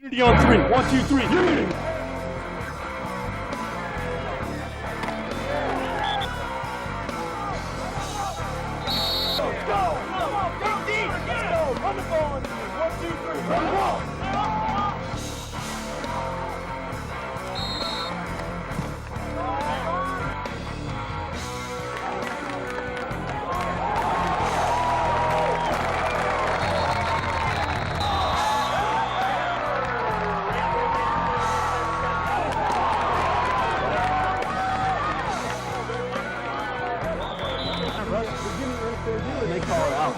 Unity on three. 1, 2, 3. Unity. Go! Come on, dig deep! Let's go! Run the ball on 1, 2, 3. Run the ball! And they call it out.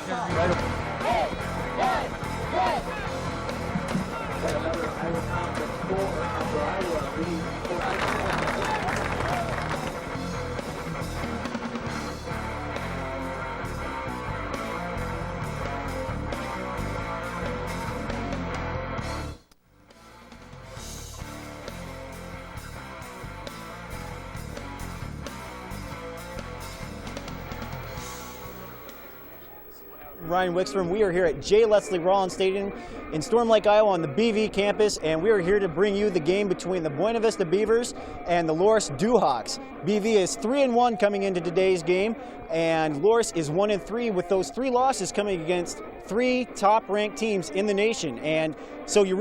Ryan Wickstrom. We are here at J. Leslie Rollins Stadium in Storm Lake, Iowa on the BV campus, and we are here to bring you the game between the Buena Vista Beavers and the Loras Dewhawks. BV is 3-1 coming into today's game, and Loras is 1-3 with those 3 losses coming against 3 top-ranked teams in the nation. And so you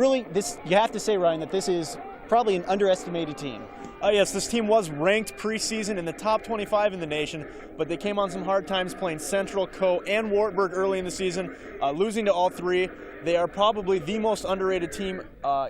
have to say, Ryan, that this is probably an underestimated team. Yes, this team was ranked preseason in the top 25 in the nation, but they came on some hard times playing Central, Co, and Wartburg early in the season, losing to all 3. They are probably the most underrated team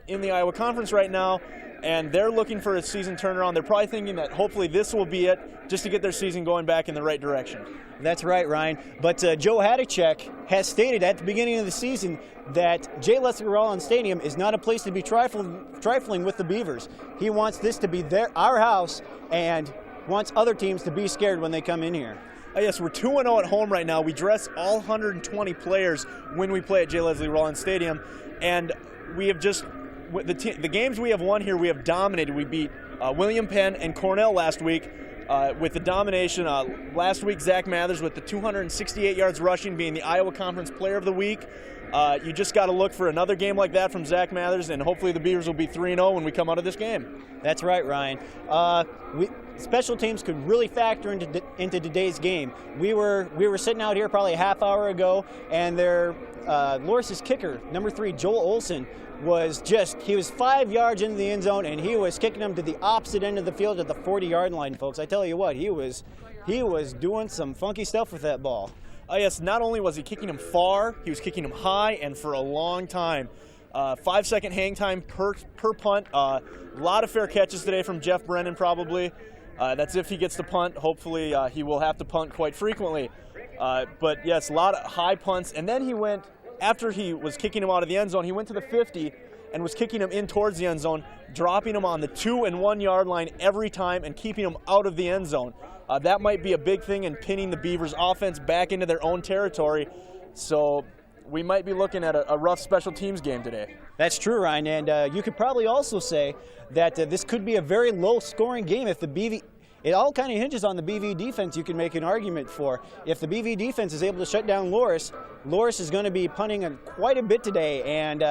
in the Iowa Conference right now, and they're looking for a season turnaround. They're probably thinking that hopefully this will be it, just to get their season going back in the right direction. That's right, Ryan. But Joe Hadachek has stated at the beginning of the season that J. Leslie Rollins Stadium is not a place to be trifling with the Beavers. He wants this to be our house and wants other teams to be scared when they come in here. Yes, we're 2-0 at home right now. We dress all 120 players when we play at J. Leslie Rollins Stadium, and we have just the games we have won here, we have dominated. We beat William Penn and Cornell last week. With the domination. Last week, Zach Mathers with the 268 yards rushing, being the Iowa Conference Player of the Week. You just got to look for another game like that from Zach Mathers, and hopefully the Beavers will be 3-0 when we come out of this game. That's right, Ryan. Special teams could really factor into today's game. We were sitting out here probably a half hour ago, and Loras' kicker, number 3, Joel Olson, he was 5 yards into the end zone, and he was kicking them to the opposite end of the field at the 40-yard line, folks. I tell you what, he was doing some funky stuff with that ball. Yes, not only was he kicking them far, he was kicking them high and for a long time. 5-second hang time per punt. A lot of fair catches today from Jeff Brennan, probably. That's if he gets to punt. Hopefully he will have to punt quite frequently. But yes, a lot of high punts. And then he went, after he was kicking him out of the end zone, he went to the 50 and was kicking him in towards the end zone, dropping him on the 2- and 1-yard line every time and keeping him out of the end zone. That might be a big thing in pinning the Beavers' offense back into their own territory. So we might be looking at a rough special teams game today. That's true, Ryan. And you could probably also say that this could be a very low-scoring game if the BV. It all kind of hinges on the BV defense. You can make an argument for. If the BV defense is able to shut down Loras is going to be punting quite a bit today, and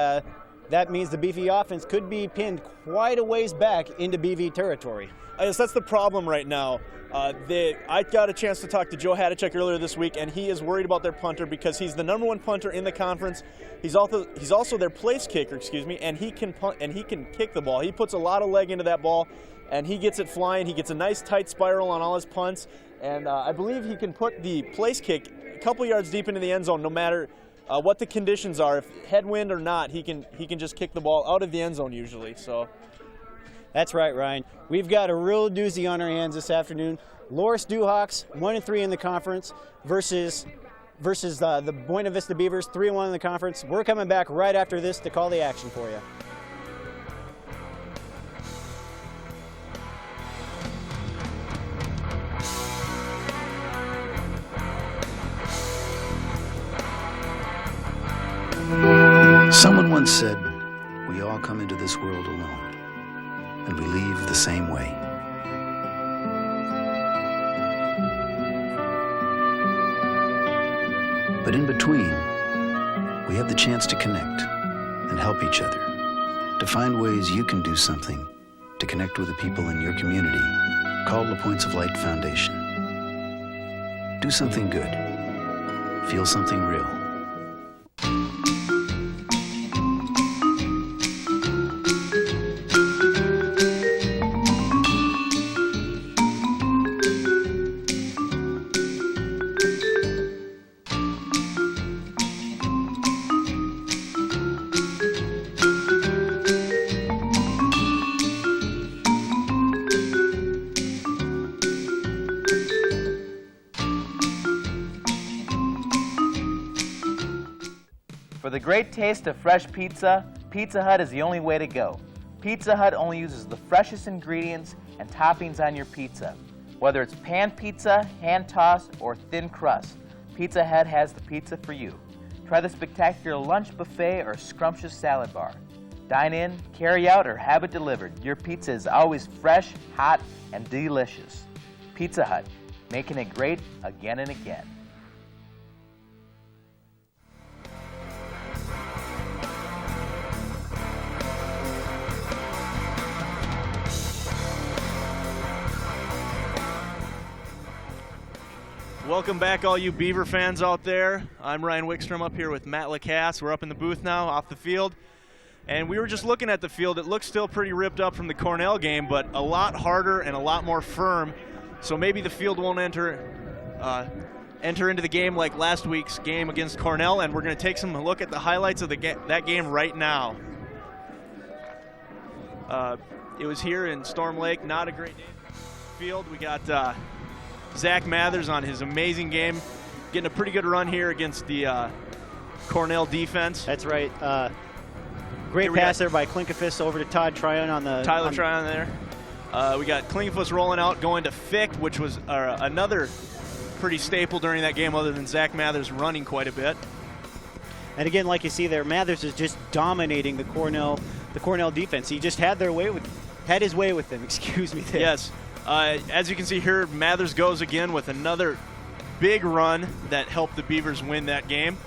that means the BV offense could be pinned quite a ways back into BV territory. Yes, that's the problem right now. I got a chance to talk to Joe Hadachek earlier this week, and he is worried about their punter because he's the #1 punter in the conference. He's also their place kicker, and he can punt and he can kick the ball. He puts a lot of leg into that ball, and he gets it flying. He gets a nice tight spiral on all his punts, and I believe he can put the place kick a couple yards deep into the end zone, no matter what the conditions are. If headwind or not, he can just kick the ball out of the end zone usually. So. That's right, Ryan. We've got a real doozy on our hands this afternoon. Loras Dewhawks, 1-3 in the conference, versus the Buena Vista Beavers, 3-1 in the conference. We're coming back right after this to call the action for you. Someone once said, we all come into this world alone, and we leave the same way. But in between, we have the chance to connect and help each other, to find ways you can do something to connect with the people in your community, call the Points of Light Foundation. Do something good. Feel something real. For the great taste of fresh pizza, Pizza Hut is the only way to go. Pizza Hut only uses the freshest ingredients and toppings on your pizza. Whether it's pan pizza, hand-tossed, or thin crust, Pizza Hut has the pizza for you. Try the spectacular lunch buffet or scrumptious salad bar. Dine in, carry out, or have it delivered. Your pizza is always fresh, hot, and delicious. Pizza Hut, making it great again and again. Welcome back, all you Beaver fans out there. I'm Ryan Wickstrom up here with Matt Lacasse. We're up in the booth now, off the field. And we were just looking at the field. It looks still pretty ripped up from the Cornell game, but a lot harder and a lot more firm. So maybe the field won't enter into the game like last week's game against Cornell, and we're going to take some look at the highlights of that game right now. It was here in Storm Lake. Not a great day for the field. We got Zach Mathers on his amazing game, getting a pretty good run here against the Cornell defense. That's right. Great pass there by Klinkefis over to Todd Tryon on the... Tyler Tryon there. We got Klinkefis rolling out, going to Fick, which was another pretty staple during that game other than Zach Mathers running quite a bit. And again, like you see there, Mathers is just dominating the Cornell defense. He just had his way with them, excuse me there. Yes. As you can see here, Mathers goes again with another big run that helped the Beavers win that game.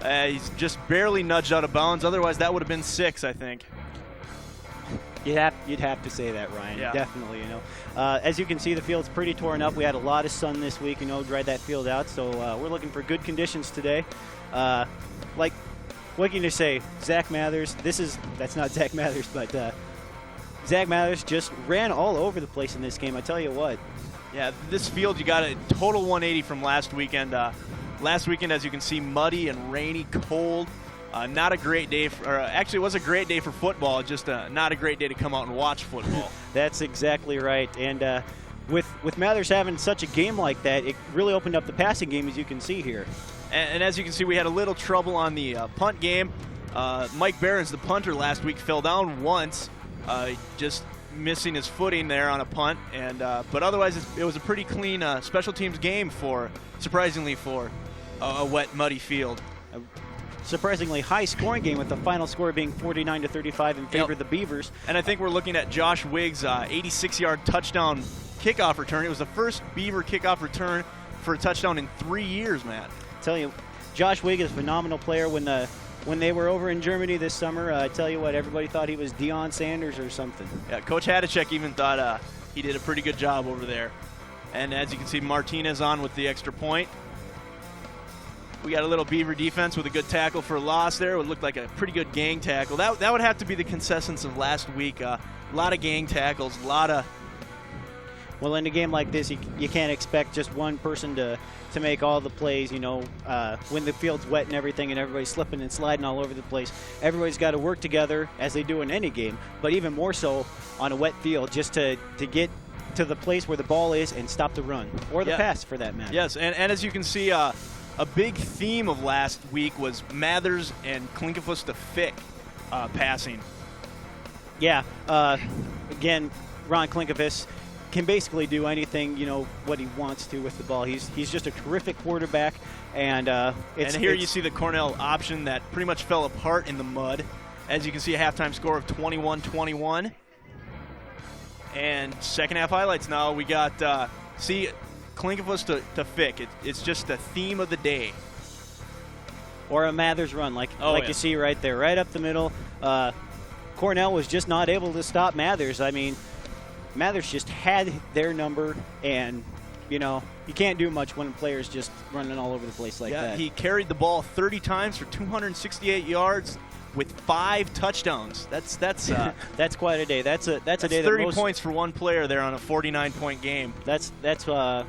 He's just barely nudged out of bounds. Otherwise, that would have been 6, I think. You'd have to say that, Ryan. Yeah. Definitely, As you can see, the field's pretty torn up. We had a lot of sun this week, dried that field out. So we're looking for good conditions today. Like, what can you say? Zach Mathers, that's not Zach Mathers, but Zach Mathers just ran all over the place in this game, I tell you what. Yeah, this field, you got a total 180 from last weekend. Last weekend, as you can see, muddy and rainy, cold. Not a great day, actually it was a great day for football, just not a great day to come out and watch football. That's exactly right. And with Mathers having such a game like that, it really opened up the passing game, as you can see here. And as you can see, we had a little trouble on the punt game. Mike Behrens, the punter last week, fell down once, just missing his footing there on a punt. And but otherwise, it was a pretty clean special teams game surprisingly for a wet, muddy field. Surprisingly high scoring game, with the final score being 49-35 in favor of the Beavers. And I think we're looking at Josh Wigg's 86-yard touchdown kickoff return. It was the first Beaver kickoff return for a touchdown in 3 years, Matt. I tell you, Josh Wigg is a phenomenal player. When they were over in Germany this summer, I tell you what, everybody thought he was Deion Sanders or something. Yeah, Coach Hadachek even thought he did a pretty good job over there. And as you can see, Martinez on with the extra point. We got a little Beaver defense with a good tackle for a loss there. It would look like a pretty good gang tackle. That would have to be the consensus of last week. A lot of gang tackles, a lot of... Well, in a game like this, you can't expect just one person to make all the plays, when the field's wet and everything and everybody's slipping and sliding all over the place. Everybody's got to work together, as they do in any game, but even more so on a wet field, just to get to the place where the ball is and stop the run, or the pass for that matter. Yes, and as you can see, a big theme of last week was Mathers and Klinkefus to Fick passing. Yeah, again, Ron Klinkefus can basically do anything, what he wants to with the ball. He's just a terrific quarterback, and you see the Cornell option that pretty much fell apart in the mud. As you can see, a halftime score of 21-21. And second half highlights now. We got Klinkefus to Fick. It's just the theme of the day. Or a Mathers run, like you see right there, right up the middle. Cornell was just not able to stop Mathers. I mean, Mathers just had their number, and, you know, you can't do much when a player's just running all over the place like that. He carried the ball 30 times for 268 yards with 5 touchdowns. That's that's quite a day. That's a day 30 that points for one player there on a 49-point game. That's a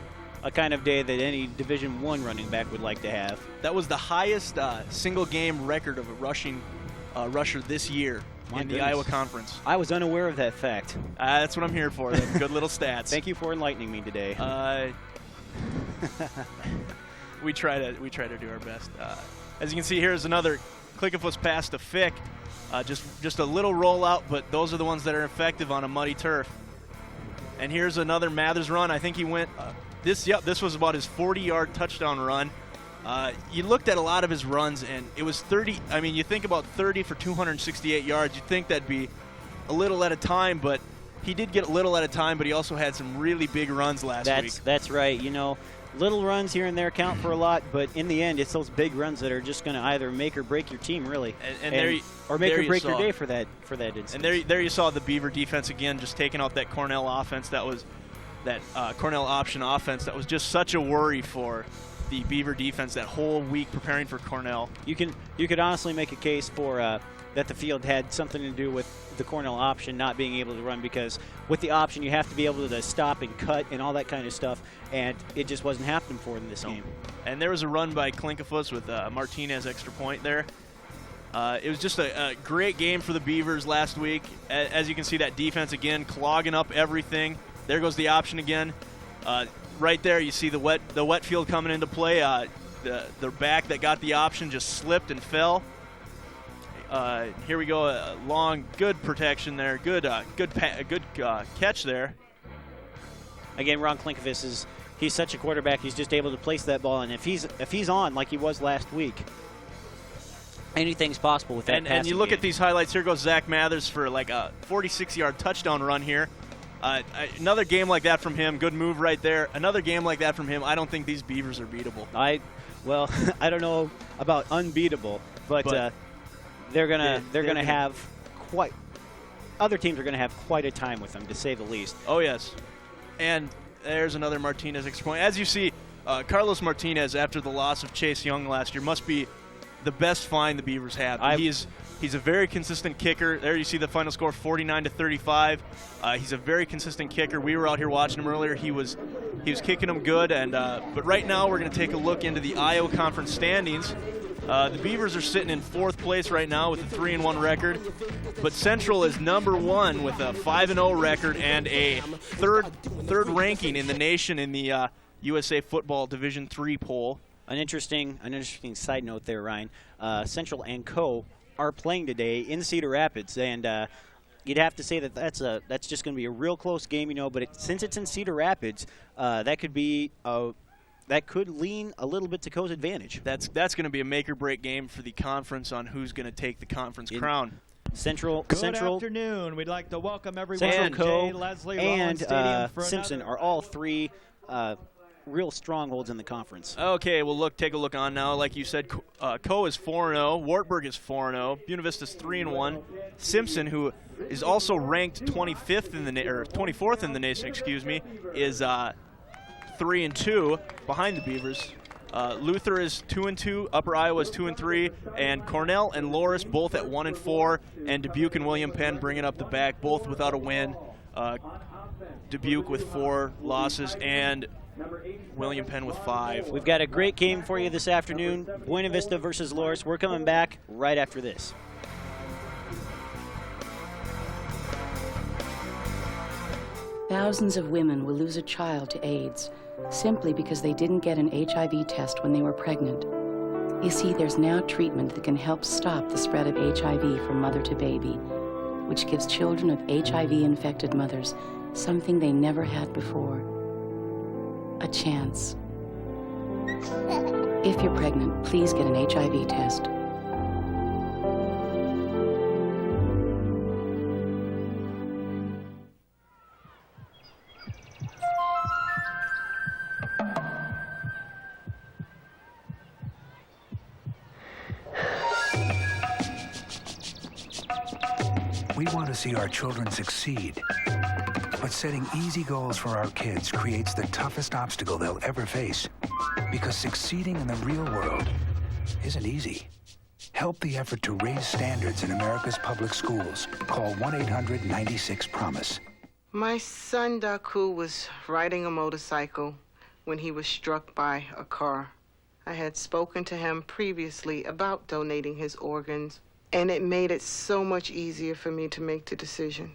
kind of day that any Division I running back would like to have. That was the highest single game record of a rushing rusher this year in the Iowa Conference. I was unaware of that fact. That's what I'm here for. Good little stats. Thank you for enlightening me today. We try to do our best. As you can see, here's another Kickoff's pass to Fick. Just a little rollout, but those are the ones that are effective on a muddy turf. And here's another Mathers run. I think he went. This was about his 40-yard touchdown run. You looked at a lot of his runs, and it was 30. I mean, you think about 30 for 268 yards. You'd think that'd be a little at a time, but he did get a little at a time, but he also had some really big runs last week. That's right. You know, little runs here and there count for a lot, but in the end, it's those big runs that are just going to either make or break your team, really, or make or break your day for that instance. And there you saw the Beaver defense again, just taking out that Cornell offense. That was that Cornell option offense. That was just such a worry for the Beaver defense that whole week preparing for Cornell. You could honestly make a case for that the field had something to do with the Cornell option not being able to run, because with the option you have to be able to stop and cut and all that kind of stuff, and it just wasn't happening for them this game. And there was a run by Kickoff with Martinez extra point there. It was just a great game for the Beavers last week. As you can see, that defense again clogging up everything. There goes the option again. Right there, you see the wet field coming into play. The back that got the option just slipped and fell. Here we go, long, good protection there. Good catch there. Again, Ron Klinkovich he's such a quarterback. He's just able to place that ball, and if he's on like he was last week, anything's possible with that. And you look at these highlights. Here goes Zach Mathers for like a 46-yard touchdown run here. Another game like that from him, good move right there. Another game like that from him. I don't think these Beavers are beatable. I don't know about unbeatable, but they're gonna have quite. Other teams are gonna have quite a time with them, to say the least. Oh yes, and there's another Martinez extra point. As you see, Carlos Martinez, after the loss of Chase Young last year, must be the best find the Beavers have. He's a very consistent kicker. There you see the final score, 49-35. He's a very consistent kicker. We were out here watching him earlier. He was kicking them good. But right now we're going to take a look into the Iowa Conference standings. The Beavers are sitting in 4th place right now with a 3-1 record. But Central is number 1 with a 5-0 record and a third ranking in the nation in the USA Football Division III poll. An interesting side note there, Ryan. Central and Co. are playing today in Cedar Rapids, and you'd have to say that that's just going to be a real close game, you know. But since it's in Cedar Rapids, that could lean a little bit to Co's advantage. That's going to be a make or break game for the conference on who's going to take the conference crown. Good afternoon. We'd like to welcome everyone. Central, Co. Jay Leslie and Stadium for Simpson are all three real strongholds in the conference. Okay, well, take a look on now. Like you said, Co is 4-0. Wartburg is 4-0. Buena Vista is 3-1. Simpson, who is also ranked 24th in the nation, is 3-2 behind the Beavers. Luther is 2-2. Upper Iowa is 2-3, and Cornell and Loras both at 1-4, and Dubuque and William Penn bringing up the back, both without a win. Dubuque with 4 losses, and William Penn with 5. We've got a great game for you this afternoon. Buena Vista versus Loras. We're coming back right after this. Thousands of women will lose a child to AIDS simply because they didn't get an HIV test when they were pregnant. You see, there's now treatment that can help stop the spread of HIV from mother to baby, which gives children of HIV-infected mothers something they never had before. A chance. If you're pregnant, please get an HIV test. We want to see our children succeed. But setting easy goals for our kids creates the toughest obstacle they'll ever face. Because succeeding in the real world isn't easy. Help the effort to raise standards in America's public schools. Call 1-800-96-PROMISE. My son Daku was riding a motorcycle when he was struck by a car. I had spoken to him previously about donating his organs, and it made it so much easier for me to make the decision.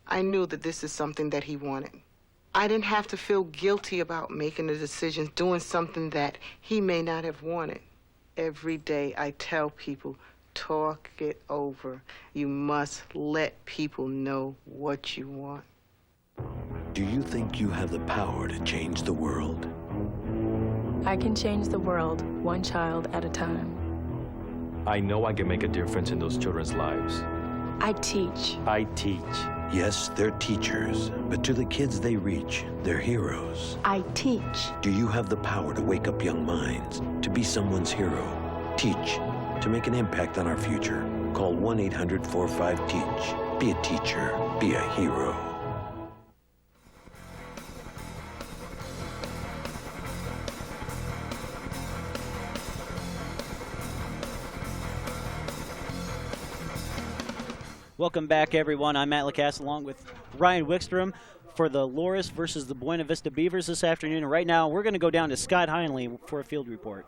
I knew that this is something that he wanted. I didn't have to feel guilty about making the decision, doing something that he may not have wanted. Every day I tell people, talk it over. You must let people know what you want. Do you think you have the power to change the world? I can change the world one child at a time. I know I can make a difference in those children's lives. I teach. I teach. Yes, they're teachers, but to the kids they reach, they're heroes. I teach. Do you have the power to wake up young minds, to be someone's hero? Teach, to make an impact on our future. Call 1-800-45-TEACH. Be a teacher. Be a hero. Welcome back, everyone. I'm Matt Lacasse along with Ryan Wickstrom for the Loras versus the Buena Vista Beavers this afternoon. And right now, we're going to go down to Scott Heinley for a field report.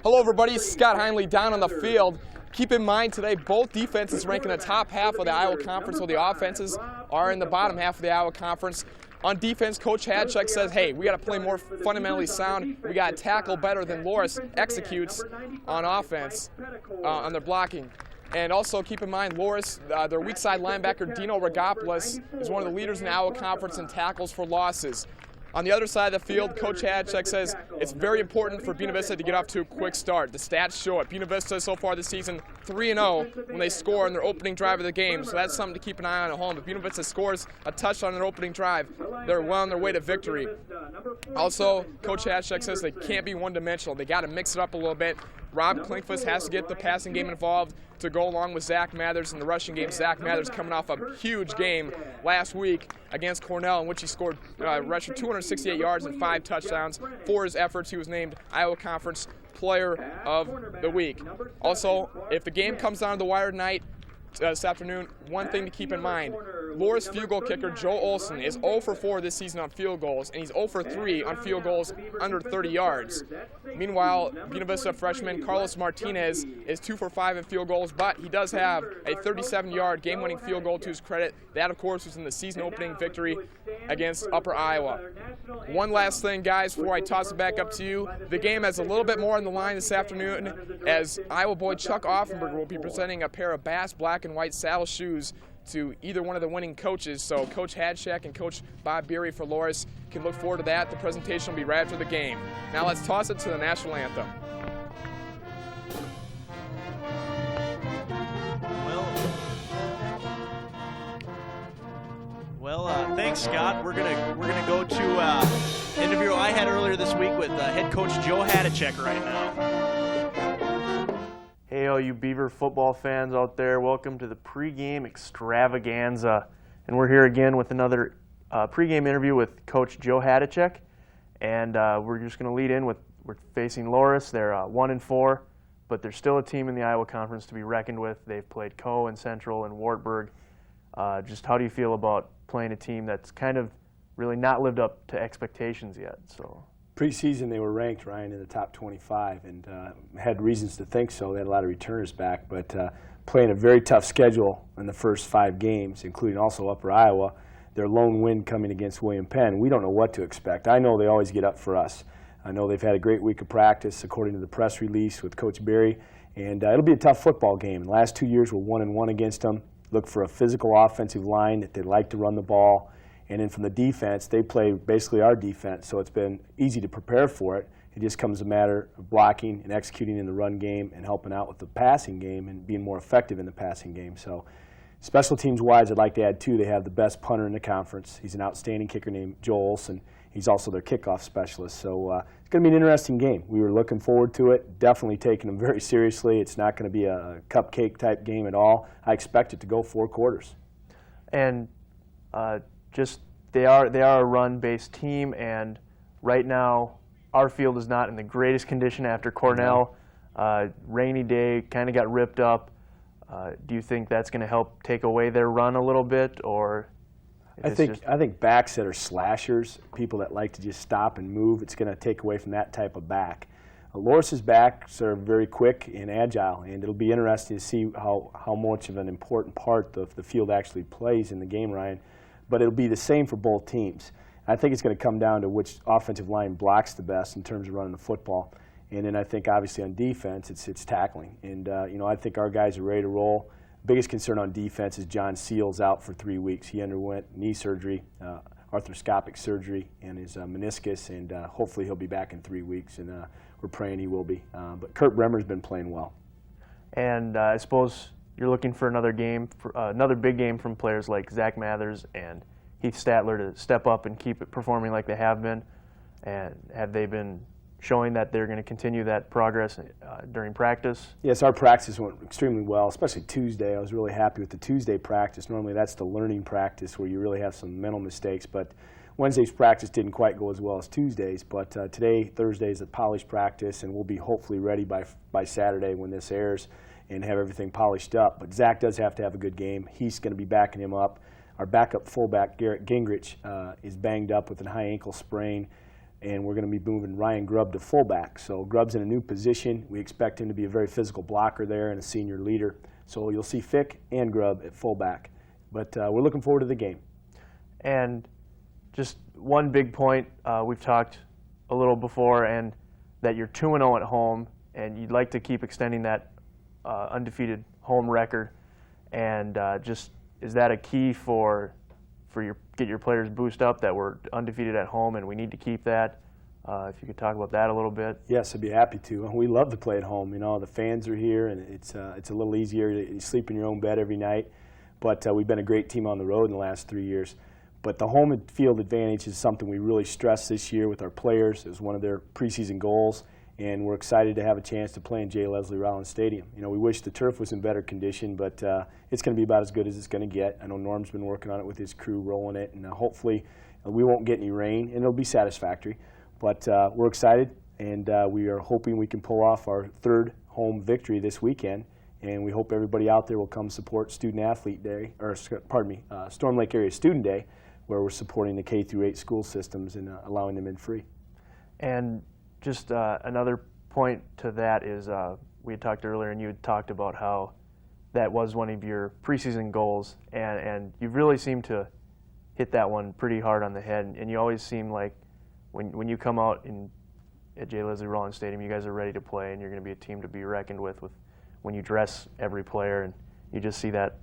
Hello, everybody. Scott Heinley down on the field. Keep in mind today, both defenses rank in the top half of the Iowa Conference, while the offenses are in the bottom half of the Iowa Conference. On defense, Coach Hadchuk says, hey, we got to play more fundamentally sound. We got to tackle better than Loras executes on offense, on their blocking. And also keep in mind, Loras, their weak side linebacker, Dino Rogopoulos, is one of the leaders in the Iowa Conference in tackles for losses. On the other side of the field, Coach Hadchuk says it's very important for Buena Vista to get off to a quick start. The stats show it. Buena Vista so far this season 3-0 when they score on their opening drive of the game, so that's something to keep an eye on at home. If Buena Vista scores a touchdown on their opening drive, they're well on their way to victory. Also, Coach Hadchuk says they can't be one-dimensional. They got to mix it up a little bit. Rob Klinkfuss has to get the passing game involved to go along with Zach Mathers in the rushing game. Zach Mathers coming off a huge game last week against Cornell, in which he scored rushed for 268 yards and 5 touchdowns. For his efforts, he was named Iowa Conference Player of the Week. Also, if the game comes down to the wire tonight, this afternoon, one thing to keep in mind, Loras field goal kicker Joe Olson is 0 for 4 this season on field goals, and he's 0 for 3 on field goals under 30 yards. Meanwhile, Buena Vista freshman Carlos Martinez is 2 for 5 in field goals, but he does have a 37-yard game-winning field goal to his credit. That, of course, was in the season-opening victory against Upper Iowa. One last thing, guys, before I toss it back up to you. The game has a little bit more on the line this afternoon, as Iowa boy Chuck Offenberg will be presenting a pair of Bass black and white saddle shoes to either one of the winning coaches. So Coach Hadchuk and Coach Bob Beery for Loras can look forward to that. The presentation will be right after the game. Now let's toss it to the national anthem. Well, thanks, Scott. We're gonna go to interview I had earlier this week with head coach Joe Hadchuk right now. Hey, all you Beaver football fans out there, welcome to the pregame extravaganza. And we're here again with another pregame interview with Coach Joe Hadchuk. And we're just going to lead in with, we're facing Loras. They're 1-4, but they're still a team in the Iowa Conference to be reckoned with. They've played Coe and Central and Wartburg. Just how do you feel about playing a team that's kind of really not lived up to expectations yet? So. Preseason, they were ranked, Ryan, in the top 25, and had reasons to think so. They had a lot of returners back, but playing a very tough schedule in the first 5 games, including also Upper Iowa, their lone win coming against William Penn. We don't know what to expect. I know they always get up for us. I know they've had a great week of practice, according to the press release with Coach Berry, and it'll be a tough football game. The last 2 years, we're 1-1 against them. Look for a physical offensive line that they like to run the ball. And then from the defense, they play basically our defense, so it's been easy to prepare for it. It just comes a matter of blocking and executing in the run game and helping out with the passing game and being more effective in the passing game. So special teams-wise, I'd like to add, too, they have the best punter in the conference. He's an outstanding kicker named Joel Olson. He's also their kickoff specialist. So it's going to be an interesting game. We were looking forward to it, definitely taking them very seriously. It's not going to be a cupcake type game at all. I expect it to go 4 quarters. And just they are a run-based team, and right now our field is not in the greatest condition after Cornell. Rainy day, kind of got ripped up. Do you think that's going to help take away their run a little bit, or? I think backs that are slashers, people that like to just stop and move, it's going to take away from that type of back. Loras's backs are very quick and agile, and it'll be interesting to see how much of an important part the field actually plays in the game, Ryan. But it'll be the same for both teams. I think it's going to come down to which offensive line blocks the best in terms of running the football. And then I think obviously on defense, it's tackling. And I think our guys are ready to roll. Biggest concern on defense is John Seals out for 3 weeks. He underwent knee surgery, arthroscopic surgery, and his meniscus, and hopefully he'll be back in 3 weeks, and we're praying he will be. But Kurt Bremer's been playing well. And I suppose you're looking for another game, another big game from players like Zach Mathers and Heath Statler to step up and keep it performing like they have been. And have they been showing that they're going to continue that progress during practice? Yes, our practice went extremely well, especially Tuesday. I was really happy with the Tuesday practice. Normally that's the learning practice where you really have some mental mistakes, but Wednesday's practice didn't quite go as well as Tuesday's. But today, Thursday, is a polished practice, and we'll be hopefully ready by Saturday when this airs and have everything polished up. But Zach does have to have a good game. He's going to be backing him up. Our backup fullback, Garrett Gingrich, is banged up with a high ankle sprain, and we're going to be moving Ryan Grubb to fullback. So Grubb's in a new position. We expect him to be a very physical blocker there and a senior leader. So you'll see Fick and Grubb at fullback. But we're looking forward to the game. And just one big point, we've talked a little before, and that you're 2-0 at home, and you'd like to keep extending that undefeated home record. And just is that a key for get your players boost up, that we're undefeated at home and we need to keep that? If you could talk about that a little bit. Yes, I'd be happy to. We love to play at home. You know, the fans are here, and it's a little easier to sleep in your own bed every night. But we've been a great team on the road in the last 3 years. But the home field advantage is something we really stress this year with our players. It was one of their preseason goals, and we're excited to have a chance to play in J. Leslie Rollins Stadium. You know, we wish the turf was in better condition, but it's going to be about as good as it's going to get. I know Norm's been working on it with his crew, rolling it, and hopefully we won't get any rain, and it'll be satisfactory. But we're excited, and we are hoping we can pull off our 3rd home victory this weekend. And we hope everybody out there will come support Student Athlete Day, or pardon me, Storm Lake Area Student Day, where we're supporting the K-8 school systems and allowing them in free. And just another point to that is we had talked earlier, and you had talked about how that was one of your preseason goals, and you really seem to hit that one pretty hard on the head. And you always seem like when you come out at J. Leslie Rollins Stadium, you guys are ready to play, and you're going to be a team to be reckoned with when you dress every player and you just see that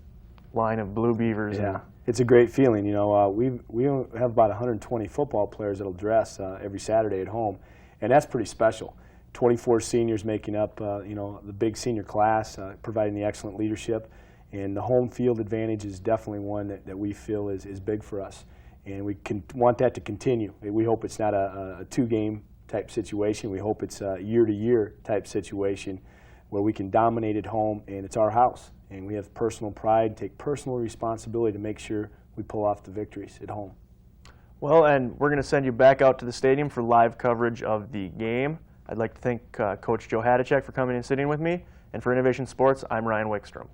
line of blue Beavers. Yeah, it's a great feeling. You know, we have about 120 football players that'll dress every Saturday at home, and that's pretty special. 24 seniors making up, the big senior class, providing the excellent leadership, and the home field advantage is definitely one that we feel is big for us, and we want that to continue. We hope it's not a 2-game type situation. We hope it's a year-to-year type situation where we can dominate at home, and it's our house, and we have personal pride, take personal responsibility to make sure we pull off the victories at home. Well, and we're going to send you back out to the stadium for live coverage of the game. I'd like to thank Coach Joe Hadacek for coming and sitting with me, and for Innovation Sports, I'm Ryan Wickstrom.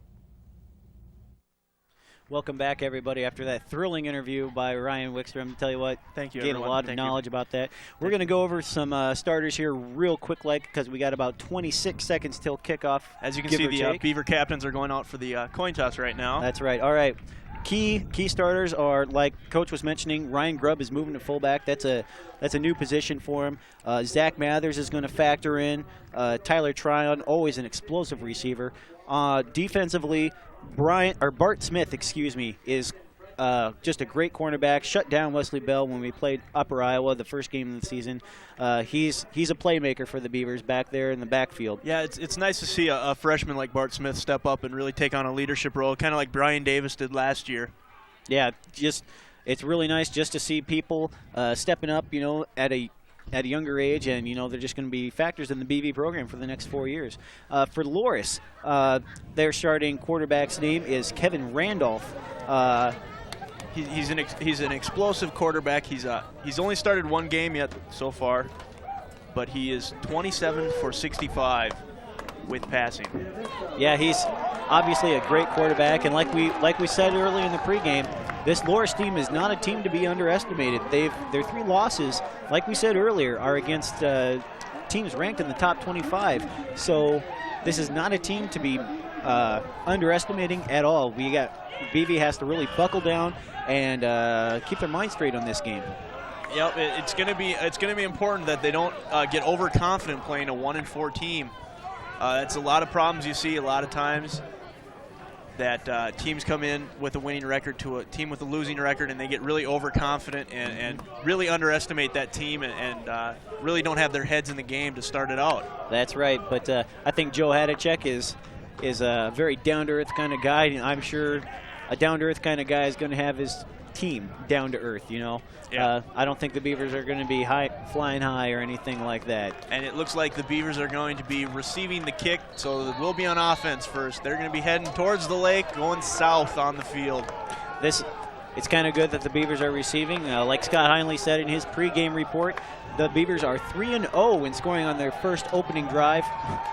Welcome back, everybody, after that thrilling interview by Ryan Wickstrom. Tell you what, thank you, gained a lot of knowledge about that. We're going to go over some starters here real quick, because we got about 26 seconds till kickoff. As you can see, the Beaver captains are going out for the coin toss right now. That's right. All right. Key starters are, like Coach was mentioning, Ryan Grubb is moving to fullback. That's a new position for him. Zach Mathers is going to factor in. Tyler Tryon, always an explosive receiver. Defensively, Bart Smith, is just a great cornerback. Shut down Wesley Bell when we played Upper Iowa the first game of the season. He's a playmaker for the Beavers back there in the backfield. Yeah, it's nice to see a freshman like Bart Smith step up and really take on a leadership role, kind of like Brian Davis did last year. Yeah, just it's really nice just to see people stepping up, you know, at a younger age, and you know they're just going to be factors in the BV program for the next 4 years. For Loras, their starting quarterback's name is Kevin Randolph. He's an explosive quarterback. He's only started one game yet so far, but he is 27 for 65 with passing. Yeah, he's obviously a great quarterback, and like we said earlier in the pregame, this Loras team is not a team to be underestimated. Their 3 losses, like we said earlier, are against teams ranked in the top 25. So this is not a team to be underestimating at all. BV has to really buckle down and keep their mind straight on this game. Yep, it's going to be important that they don't get overconfident playing a 1-4 team. It's a lot of problems you see a lot of times, that teams come in with a winning record to a team with a losing record, and they get really overconfident and really underestimate that team and really don't have their heads in the game to start it out. That's right, but I think Joe Hadacek is a very down-to-earth kind of guy, and I'm sure a down-to-earth kind of guy is going to have his team down to earth, you know. Yeah. I don't think the Beavers are going to be flying high or anything like that. And it looks like the Beavers are going to be receiving the kick, so we'll be on offense first. They're going to be heading towards the lake, going south on the field. It's kind of good that the Beavers are receiving. Like Scott Heinley said in his pregame report, the Beavers are 3-0 in scoring on their first opening drive.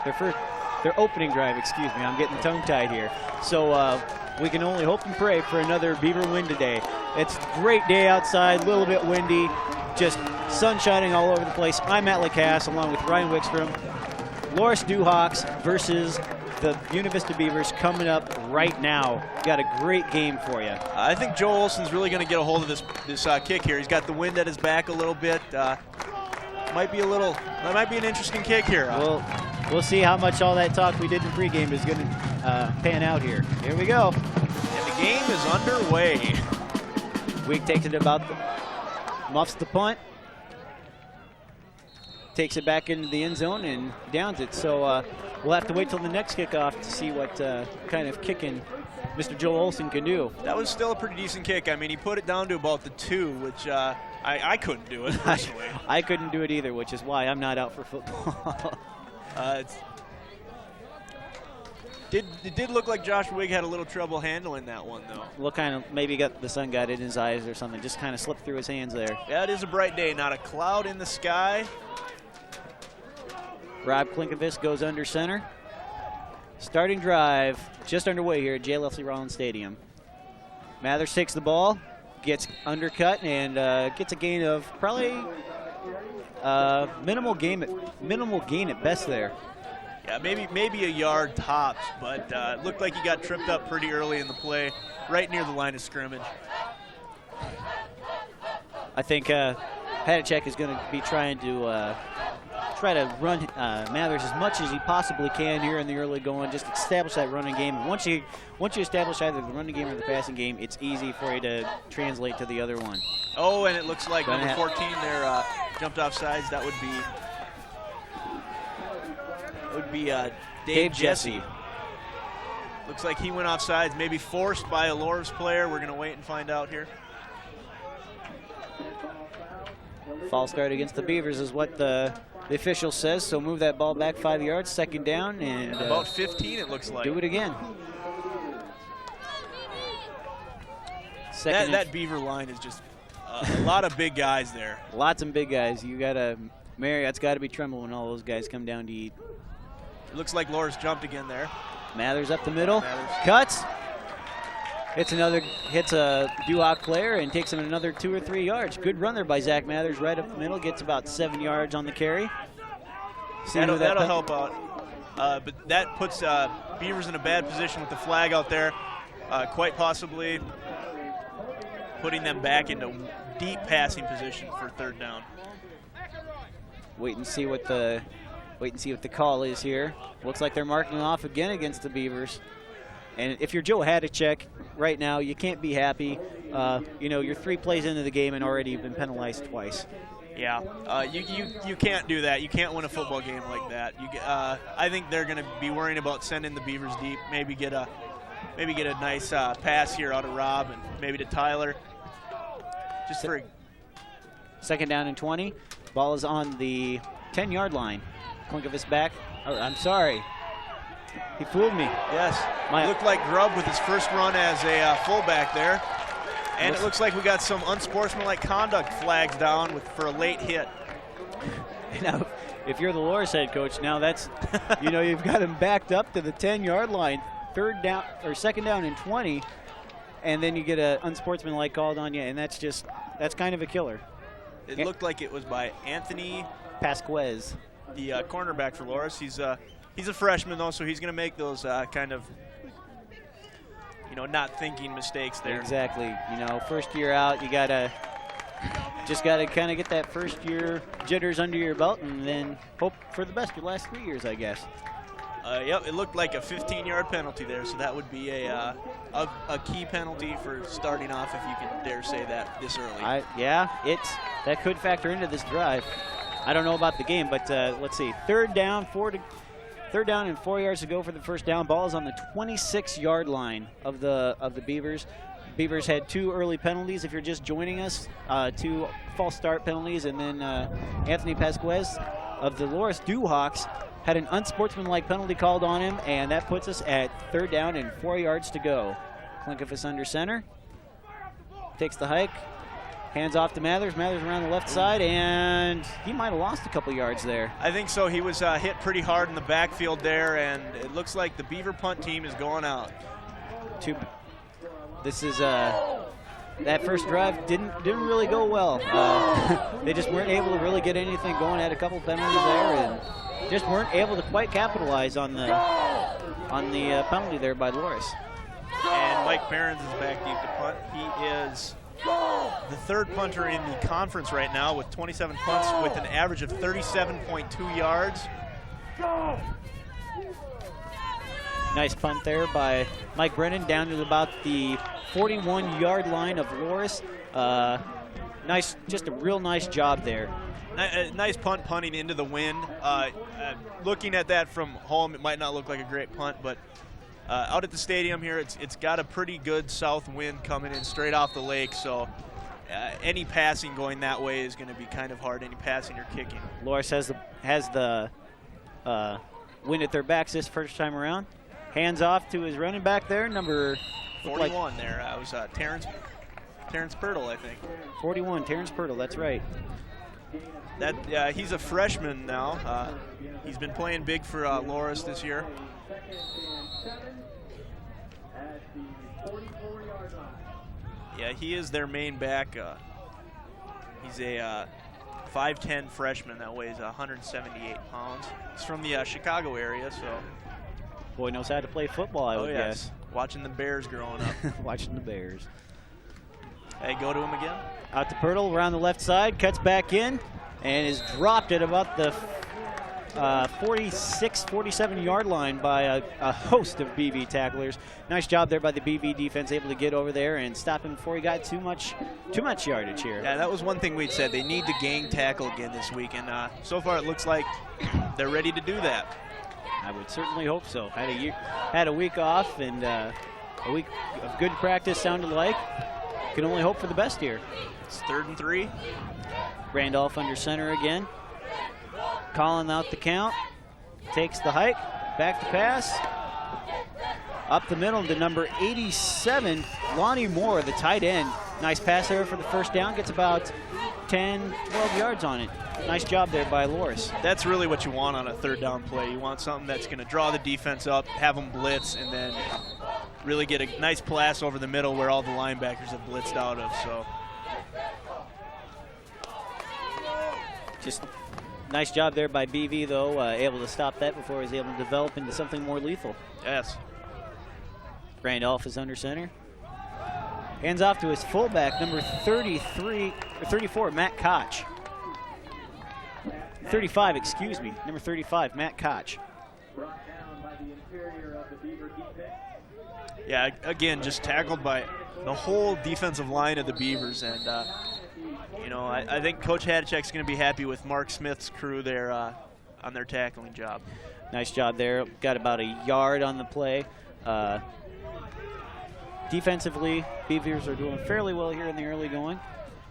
Their opening drive, excuse me. I'm getting tongue-tied here. So we can only hope and pray for another Beaver win today. It's a great day outside, a little bit windy, just sun shining all over the place. I'm Matt Lacasse along with Ryan Wickstrom. Loras Duhawks versus the Buena Vista Beavers coming up right now. Got a great game for you. I think Joe Olson's really going to get a hold of this kick here. He's got the wind at his back a little bit. That might be an interesting kick here. We'll see how much all that talk we did in pregame is going to pan out here. Here we go. And the game is underway. Wigg takes it muffs the punt, takes it back into the end zone and downs it. So we'll have to wait till the next kickoff to see what kind of kicking Mr. Joel Olson can do. That was still a pretty decent kick. I mean, he put it down to about the 2, which I couldn't do it personally. I couldn't do it either, which is why I'm not out for football. It did look like Josh Wigg had a little trouble handling that one, though. Well, maybe the sun got in his eyes or something. Just kind of slipped through his hands there. Yeah, it is a bright day. Not a cloud in the sky. Rob Klinkovich goes under center. Starting drive just underway here at J. Leslie Rollins Stadium. Mathers takes the ball, gets undercut, and gets a gain of probably minimal gain at best there. Yeah, maybe a yard tops, but it looked like he got tripped up pretty early in the play, right near the line of scrimmage. I think Hadacek is going to be trying to run Mathers as much as he possibly can here in the early going, just establish that running game. Once you establish either the running game or the passing game, it's easy for you to translate to the other one. Oh, and it looks like number 14 there jumped off sides. That would be Dave Jesse. Looks like he went off sides, maybe forced by a Loras player. We're going to wait and find out here. False start against the Beavers is what the official says, so move that ball back 5 yards, second down, and about 15 it looks like. Do it again. That Beaver line is just a lot of big guys there. Lots of big guys. Marriott's got to be trembling when all those guys come down to eat. It looks like Loras jumped again there. Mathers up the middle, cuts. Hits a Duhawk player and takes him another 2 or 3 yards. Good run there by Zach Mathers right up the middle. Gets about 7 yards on the carry. That'll help out. But that puts Beavers in a bad position with the flag out there. Quite possibly putting them back into deep passing position for third down. Wait and see what the call is here. Looks like they're marking off again against the Beavers. And if you're Joe Hadacek right now, you can't be happy. You're 3 plays into the game and already you've been penalized twice. Yeah, you can't do that. You can't win a football game like that. I think they're going to be worrying about sending the Beavers deep. Maybe get a nice pass here out of Rob and maybe to Tyler. Just for second down and 20. Ball is on the 10-yard line. Clink of his back. Oh, I'm sorry. He fooled me. Yes. It looked like Grubb with his first run as a fullback there. And it looks like we got some unsportsmanlike conduct flags down for a late hit. Now, if you're the Loras head coach, now that's, you've got him backed up to the 10-yard line, second down and 20, and then you get an unsportsmanlike called on you, and that's kind of a killer. It looked like it was by Anthony Pasquez, the cornerback for Loras. He's a freshman though, so he's going to make those kind of not thinking mistakes there. Exactly. First year out, you just gotta kind of get that first year jitters under your belt, and then hope for the best your last 3 years, I guess. Yep, it looked like a 15-yard penalty there, so that would be a key penalty for starting off, if you can dare say that this early. That could factor into this drive. I don't know about the game, but let's see. Third down and 4 yards to go for the first down. Ball is on the 26-yard line of the Beavers. Beavers had 2 early penalties. If you're just joining us, 2 false start penalties, and then Anthony Pasquez of the Loras Dewhawks had an unsportsmanlike penalty called on him, and that puts us at third down and 4 yards to go. Klinkoff under center, takes the hike, hands off to Mathers. Mathers around the left side, and he might have lost a couple yards there. I think so. He was hit pretty hard in the backfield there, and it looks like the Beaver punt team is going out. This is that first drive didn't really go well. They just weren't able to really get anything going. Had a couple penalties there, and just weren't able to quite capitalize on the penalty there by Loras. And Mike Behrens is back deep to punt. He is the third punter in the conference right now with 27 punts with an average of 37.2 yards. Nice punt there by Mike Brennan down to about the 41-yard line of Loras. Just a real nice job there. Nice punting into the wind. Looking at that from home, it might not look like a great punt, but out at the stadium here, it's got a pretty good south wind coming in straight off the lake, so any passing going that way is going to be kind of hard, any passing or kicking. Loras has the wind at their backs this first time around. Hands off to his running back there, number 41 there. That was Terrence Pirtle, I think. 41, Terrence Pirtle, that's right. He's a freshman now. He's been playing big for Loras this year. Yeah, he is their main back. He's a 5'10 freshman that weighs 178 pounds. He's from the Chicago area, so. Boy knows how to play football, I would guess. Watching the Bears growing up. Watching the Bears. Hey, go to him again. Out to Pirtle around the left side, cuts back in, and is dropped at about the 46, 47-yard line by a host of BV tacklers. Nice job there by the BV defense, able to get over there and stop him before he got too much yardage here. Yeah, that was one thing we'd said. They need to gang tackle again this week, and so far it looks like they're ready to do that. I would certainly hope so. Had a week off, and a week of good practice sounded like. Can only hope for the best here. It's 3rd and 3. Randolph under center again. Calling out the count. Takes the hike. Back to pass. Up the middle to number 87, Lonnie Moore, the tight end. Nice pass there for the first down. Gets about 10, 12 yards on it. Nice job there by Loras. That's really what you want on a third down play. You want something that's going to draw the defense up, have them blitz, and then really get a nice pass over the middle where all the linebackers have blitzed out of. So, just nice job there by BV, though, able to stop that before he was able to develop into something more lethal. Yes. Randolph is under center. Hands off to his fullback, number 34, Matt Koch. 35, excuse me, number 35, Matt Koch. Yeah, again, just tackled by the whole defensive line of the Beavers, and I think Coach Hadachek's going to be happy with Mark Smith's crew there on their tackling job. Nice job there. Got about a yard on the play. Defensively, Beavers are doing fairly well here in the early going.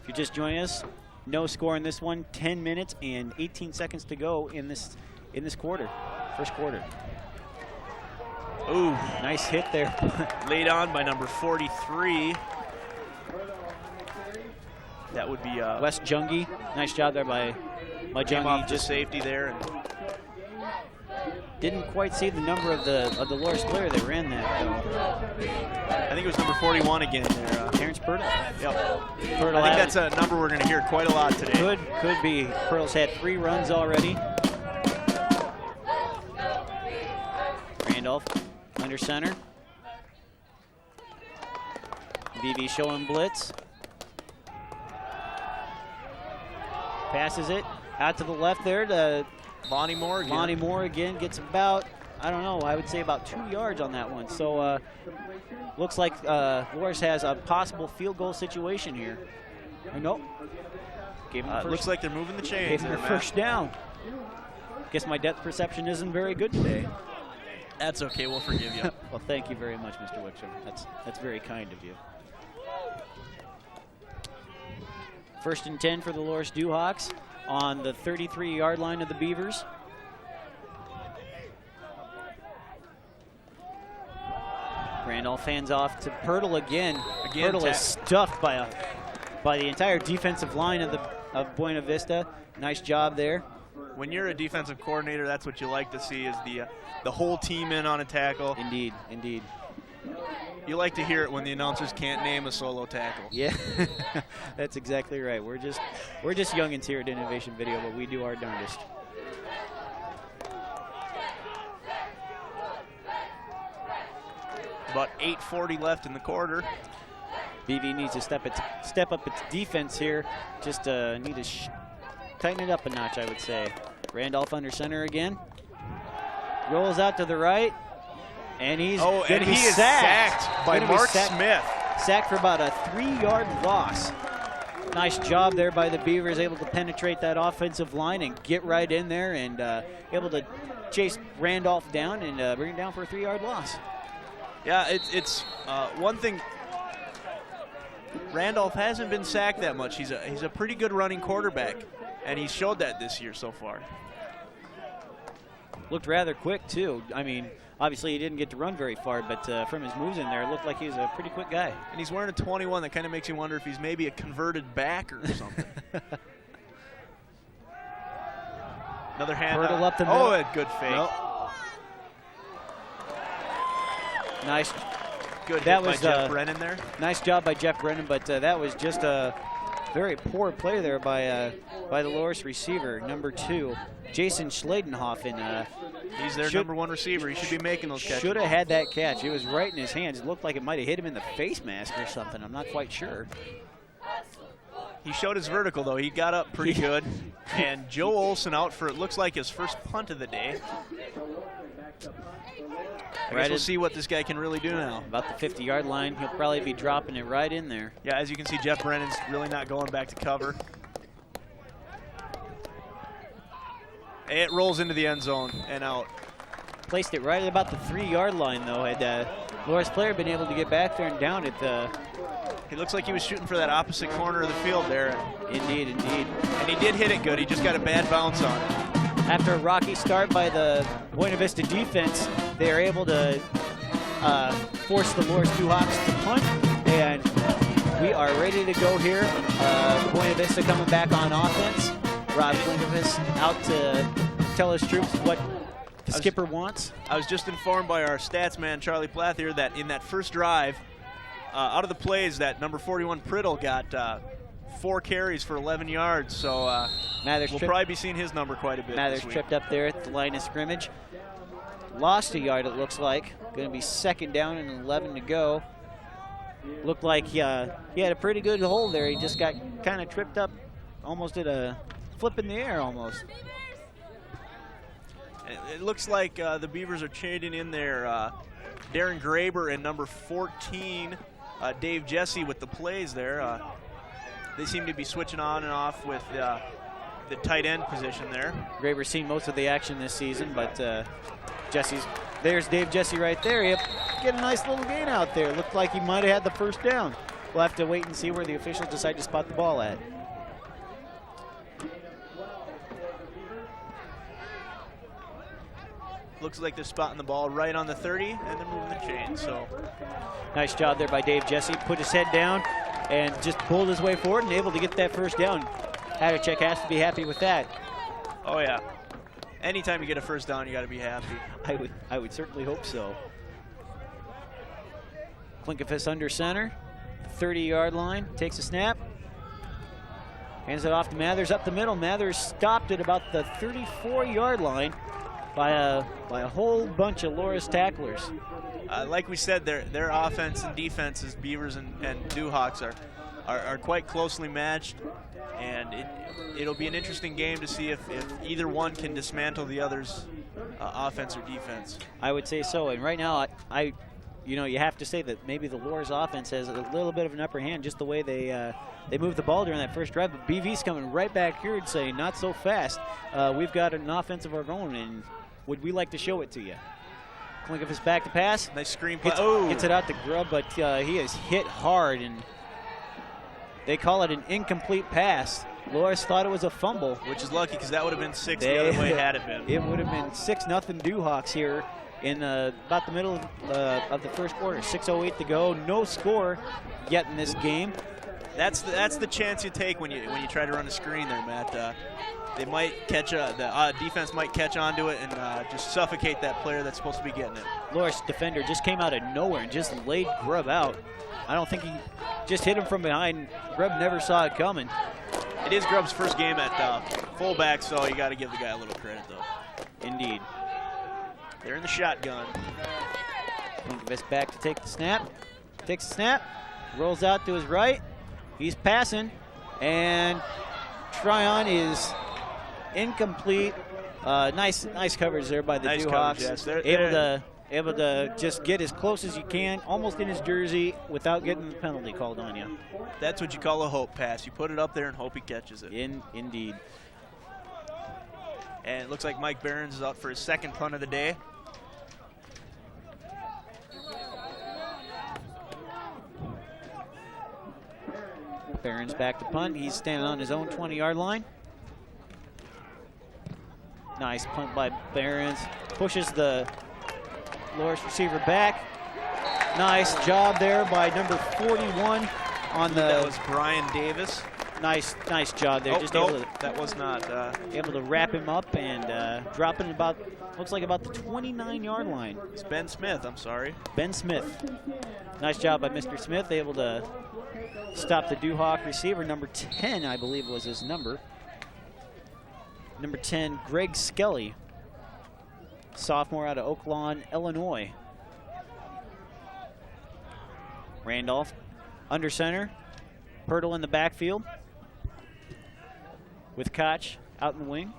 If you're just joining us, no score in this one. 10 minutes and 18 seconds to go in this quarter, first quarter. Ooh, nice hit there. Laid on by number 43. That would be Wes Jungie. Nice job there by came off Jungie. Just safety there. And didn't quite see the number of the Loras player that ran that, though. I think it was number 41 again there. Terrence Purtle. Yep. Purtle, I think that's a number we're going to hear quite a lot today. Could be. Purtle's had 3 runs already. Randolph under center. BV showing blitz. Passes it out to the left there to Lonnie Moore again. Lonnie Moore again gets about, I don't know, I would say about 2 yards on that one. So looks like Loras has a possible field goal situation here. Or nope. Gave him looks like they're moving the chains. Gave him the first down. Guess my depth perception isn't very good today. That's okay, we'll forgive you. Well, thank you very much, Mr. Wickstrom. That's very kind of you. First and 10 for the Loras Dewhawks on the 33-yard line of the Beavers. Randolph hands off to Purtle again. Purtle is stuffed by the entire defensive line of Buena Vista. Nice job there. When you're a defensive coordinator, that's what you like to see is the whole team in on a tackle. Indeed, indeed. You like to hear it when the announcers can't name a solo tackle. Yeah, that's exactly right. We're just youngins here at Innovation Video, but we do our darndest. About 8:40 left in the quarter. BV needs to step up its defense here. Just need to tighten it up a notch, I would say. Randolph under center again. Rolls out to the right. And he's sacked by Mark Smith. Sacked for about a 3-yard loss. Nice job there by the Beavers, able to penetrate that offensive line and get right in there and able to chase Randolph down and bring it down for a 3-yard loss. Yeah, it's one thing. Randolph hasn't been sacked that much. He's a pretty good running quarterback, and he showed that this year so far. Looked rather quick too. I mean, obviously he didn't get to run very far, but from his moves in there, it looked like he was a pretty quick guy. And he's wearing a 21 that kind of makes you wonder if he's maybe a converted back or something. Another hand up the middle. Oh, a good fake. Nope. Nice. Good hit by Jeff Brennan there. Nice job by Jeff Brennan, but that was just a very poor play there by the Loras receiver, number 2, Jason Schladenhoffen. He's their number 1 receiver. He should be making those catches. Should have had that catch. It was right in his hands. It looked like it might have hit him in the face mask or something. I'm not quite sure. He showed his vertical, though. He got up pretty good. And Joe Olson out for, it looks like, his first punt of the day. I guess we'll see what this guy can really do now. About the 50-yard line, he'll probably be dropping it right in there. Yeah, as you can see, Jeff Brennan's really not going back to cover. It rolls into the end zone and out. Placed it right at about the 3-yard line, though. Had Loras player been able to get back there and down it. He looks like he was shooting for that opposite corner of the field there. Indeed, indeed. And he did hit it good. He just got a bad bounce on it. After a rocky start by the Buena Vista defense, they are able to force the Loras Dewhawks to punt, and we are ready to go here. Buena Vista coming back on offense. Rob Linkovich out to tell his troops what the skipper wants. I was just informed by our stats man, Charlie Plath here, that in that first drive, out of the plays, that number 41 Prittle got 4 carries for 11 yards. So we'll probably be seeing his number quite a bit Mathers this week. tripped up there at the line of scrimmage. Lost a yard, it looks like. Going to be 2nd down and 11 to go. Looked like he had a pretty good hold there. He just got kind of tripped up, almost did a flip in the air almost. It looks like the Beavers are trading in there. Darren Graber and number 14, Dave Jesse, with the plays there. They seem to be switching on and off with the tight end position there. Graber's seen most of the action this season, but there's Dave Jesse right there. He'll get a nice little gain out there. Looked like he might have had the first down. we'll have to wait and see where the officials decide to spot the ball at. Looks like they're spotting the ball right on the 30, and they're moving the chain. So nice job there by Dave Jesse. Put his head down and just pulled his way forward and able to get that first down. Hadachek has to be happy with that. Oh yeah. Anytime you get a first down, you got to be happy. I would certainly hope so. Klinkovich under center, 30-yard line, takes a snap, hands it off to Mathers up the middle. Mathers stopped at about the 34-yard line by a whole bunch of Loras tacklers. Like we said, their offense and defense as Beavers and Duhawks are quite closely matched, and it'll be an interesting game to see if either one can dismantle the other's offense or defense. I would say so, and right now you have to say that maybe the Loras offense has a little bit of an upper hand, just the way they moved the ball during that first drive. But BV's coming right back here and saying, not so fast. We've got an offense of our own, and would we like to show it to you? Klinkovich back to pass. Nice screen play. Gets it out to Grubb, but he is hit hard, and they call it an incomplete pass. Loras thought it was a fumble. Which is lucky, because that would have been 6 the other way had it been. It would have been 6-0 Duhawks here in about the middle of the first quarter. 6:08 to go. No score yet in this game. That's the chance you take when you try to run a screen there, Matt. They might catch the defense might catch onto it and just suffocate that player that's supposed to be getting it. Loras defender just came out of nowhere and just laid Grubb out. I don't think he just hit him from behind. Grubb never saw it coming. It is Grubb's first game at fullback, so you got to give the guy a little credit, though. Indeed. They're in the shotgun. Klinkovich back to take the snap. Takes the snap. Rolls out to his right. He's passing. And Tryon is incomplete. Nice coverage there by the Duhawks. Yes. Able to just get as close as you can, almost in his jersey, without getting the penalty called on you. That's what you call a hope pass. You put it up there and hope he catches it. Indeed. And it looks like Mike Behrens is out for his second punt of the day. Behrens back to punt. He's standing on his own 20-yard line. Nice punt by Behrens. Pushes the Loras receiver back. Nice job there by number 41 on the. That was Brian Davis. Nice job there. That was not. Able to wrap him up and drop it about, looks like about the 29-yard line. It's Ben Smith, I'm sorry. Ben Smith. Nice job by Mr. Smith, able to stop the Duhawk receiver. Number 10, I believe, was his number. Number 10, Greg Skelly, sophomore out of Oak Lawn, Illinois. Randolph under center. Pirtle in the backfield with Koch out in the wing.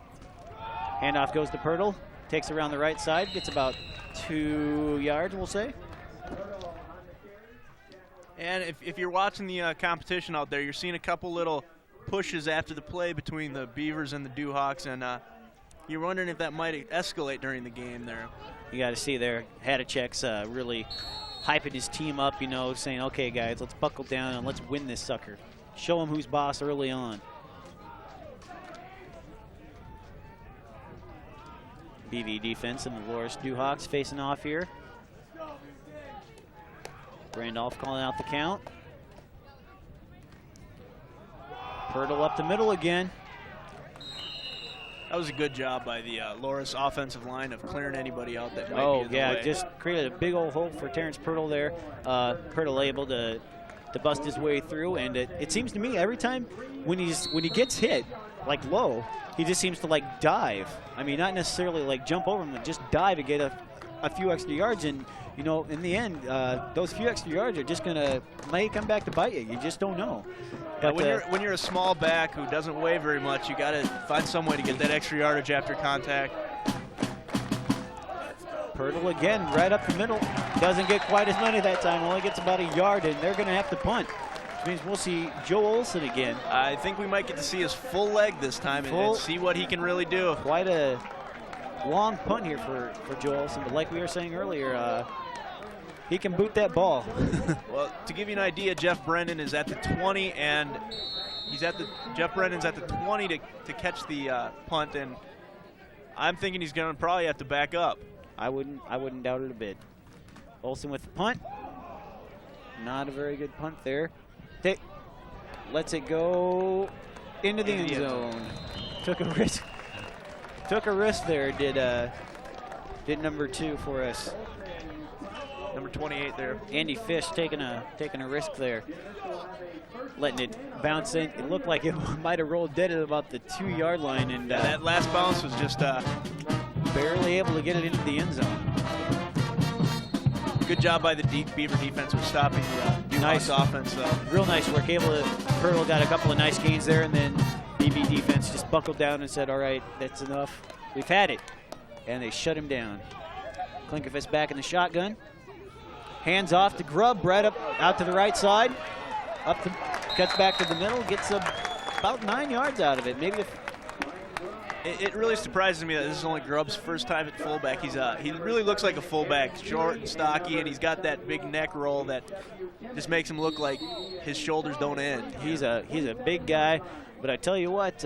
Handoff goes to Pirtle. Takes around the right side. Gets about 2 yards, we'll say. And if you're watching the competition out there, you're seeing a couple little pushes after the play between the Beavers and the Duhawks, and you're wondering if that might escalate during the game there. You got to see there, Hadachek's really hyping his team up, saying, okay, guys, let's buckle down and let's win this sucker. Show them who's boss early on. BV defense and the Loras Duhawks facing off here. Randolph calling out the count. Pirtle up the middle again. That was a good job by the Loras offensive line of clearing anybody out that might be in the way. Just created a big old hole for Terrence Pirtle there. Pirtle able to bust his way through, and it seems to me every time when he gets hit, like low, he just seems to like dive. I mean, not necessarily like jump over him, but just dive to get a few extra yards. And in the end, those few extra yards are just might come back to bite you. You just don't know. But when you're a small back who doesn't weigh very much, you got to find some way to get that extra yardage after contact. Pirtle again, right up the middle. Doesn't get quite as many that time. Only gets about a yard, and they're going to have to punt. Which means we'll see Joe Olson again. I think we might get to see his full leg this time and see what he can really do. Quite a long punt here for Joe Olson, but like we were saying earlier, he can boot that ball. Well, to give you an idea, Jeff Brennan is at the 20, and Jeff Brennan's at the 20 to catch the punt, and I'm thinking he's going to probably have to back up. I wouldn't doubt it a bit. Olsen with the punt. Not a very good punt there. Lets it go into the end zone. Took a risk. Took a risk there. Did number 2 for us. Number 28 there. Andy Fish taking a risk there. Letting it bounce in. It looked like it might have rolled dead at about the 2-yard line, and that last bounce was just barely able to get it into the end zone. Good job by the Beaver defense with stopping the nice offense. Real nice work. Hurdle got a couple of nice gains there, and then BV defense just buckled down and said, all right, that's enough. We've had it. And they shut him down. Klinkerfist back in the shotgun. Hands off to Grubb, right up out to the right side. Cuts back to the middle, gets about 9 yards out of it. Maybe it really surprises me that this is only Grubb's first time at fullback. He really looks like a fullback, short and stocky, and he's got that big neck roll that just makes him look like his shoulders don't end. He's a big guy, but I tell you what,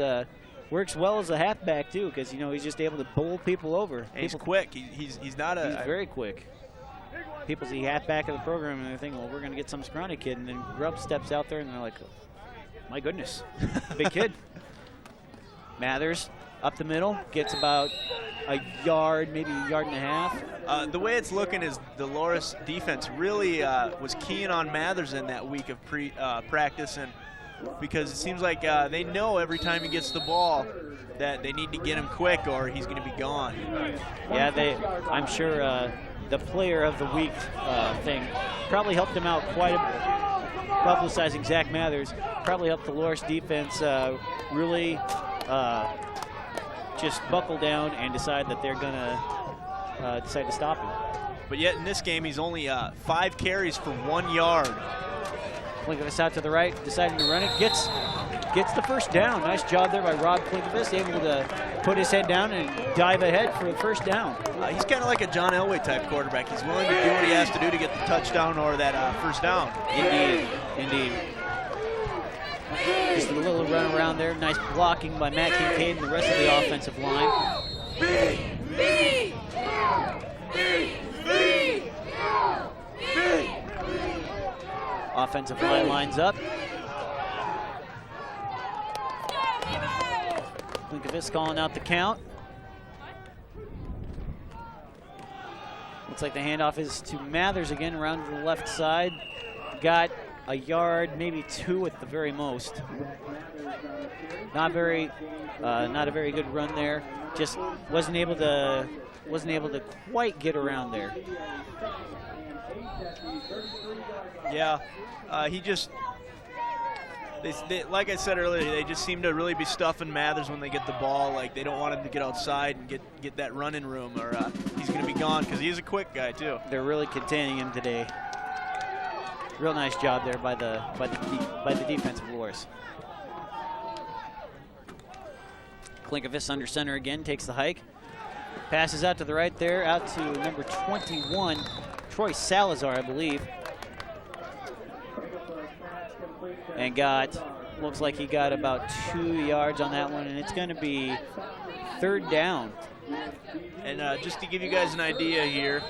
works well as a halfback too, because he's just able to bowl people over. And he's quick. He's very quick. People see halfback of the program and they're thinking, well, we're going to get some scrawny kid, and then Grubb steps out there and they're like, my goodness, big kid. Mathers up the middle, gets about a yard, maybe a yard and a half. The way it's looking is the Loras defense really was keying on Mathers in that week of practice, and because it seems like they know every time he gets the ball that they need to get him quick or he's going to be gone. I'm sure the player of the week thing probably helped him out quite a bit. Publicizing Zach Mathers probably helped the Loras defense really just buckle down and decide that they're going to decide to stop him. But yet in this game, he's only 5 carries for 1 yard. Klinkerfist out to the right, deciding to run it. Gets the first down. Nice job there by Rob Klinkerfist, able to put his head down and dive ahead for the first down. He's kind of like a John Elway type quarterback. He's willing to do what he has to do to get the touchdown or that first down. Indeed. Just a little run around there. Nice blocking by Matt Kincaid and the rest of the offensive line. Offensive line lines up. Klinkerfist calling out the count. Looks like the handoff is to Mathers again, around to the left side. Got a yard, maybe 2 at the very most. Not a very good run there. Just wasn't able to quite get around there. Yeah, they like I said earlier, they just seem to really be stuffing Mathers when they get the ball. Like they don't want him to get outside and get that running room, or he's going to be gone because he's a quick guy too. They're really containing him today. Real nice job there by the defense of Loras. Klinkerfist under center again, takes the hike. Passes out to the right there, out to number 21, Troy Salazar, I believe. And looks like he got about 2 yards on that one, and it's going to be 3rd down. And just to give you guys an idea here,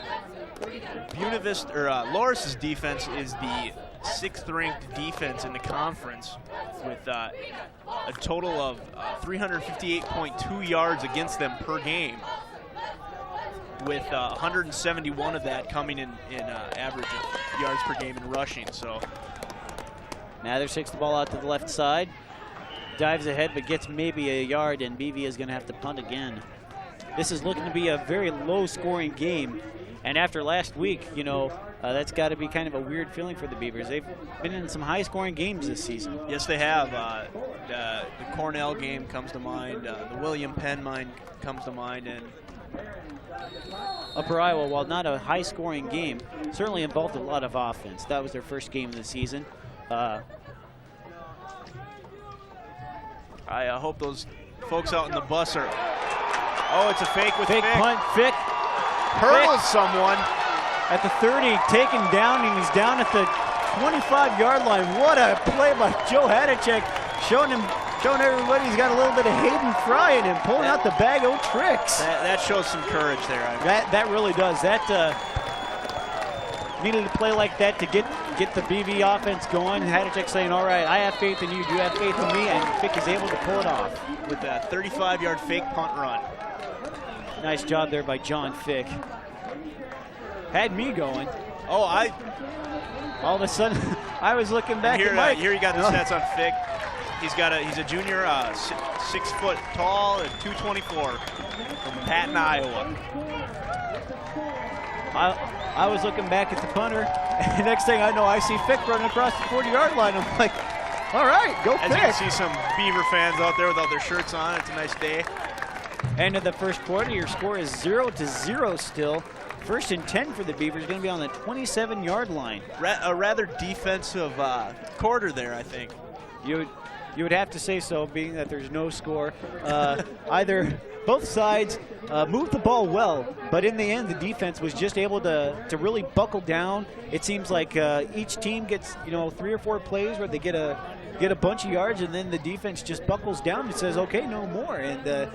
Buena Vista, Loras' defense is the 6th ranked defense in the conference with a total of 358.2 yards against them per game, with 171 of that coming in average of yards per game in rushing. So Mathers takes the ball out to the left side, dives ahead, but gets maybe a yard, and BV is going to have to punt again. This is looking to be a very low-scoring game, and after last week, that's got to be kind of a weird feeling for the Beavers. They've been in some high-scoring games this season. Yes, they have. The Cornell game comes to mind. The William Penn comes to mind, and Upper Iowa, while not a high-scoring game, certainly involved a lot of offense. That was their first game of the season. I hope those folks out in the bus are. Oh, it's a fake with Fake Fick. punt. Fick hurdles someone. at the 30, taken down, and he's down at the 25-yard line. What a play by Joe Hadacek, showing everybody he's got a little bit of Hayden Fry in him, pulling out the bag of tricks. That shows some courage there. That really does. That needed to play like that to get the BV offense going. Hadacek saying, all right, I have faith in you, you have faith in me, and Fick is able to pull it off. With that 35-yard fake punt run. Nice job there by John Fick. Had me going. Oh, all of a sudden, I was looking back here, at Mike. Here you got the stats on Fick. He's a junior, 6 foot tall, and 224 from Patton, Iowa. I was looking back at the punter, and the next thing I know, I see Fick running across the 40-yard line. I'm like, all right, go Fick. As you can see some Beaver fans out there without their shirts on. It's a nice day. End of the first quarter, your score is 0-0 still. 1st and 10 for the Beavers, going to be on the 27-yard line. A rather defensive quarter there, I think. You would have to say so, being that there's no score. Both sides moved the ball well, but in the end, the defense was just able to really buckle down. It seems like each team gets 3 or 4 plays where they get a bunch of yards, and then the defense just buckles down and says, okay, no more. And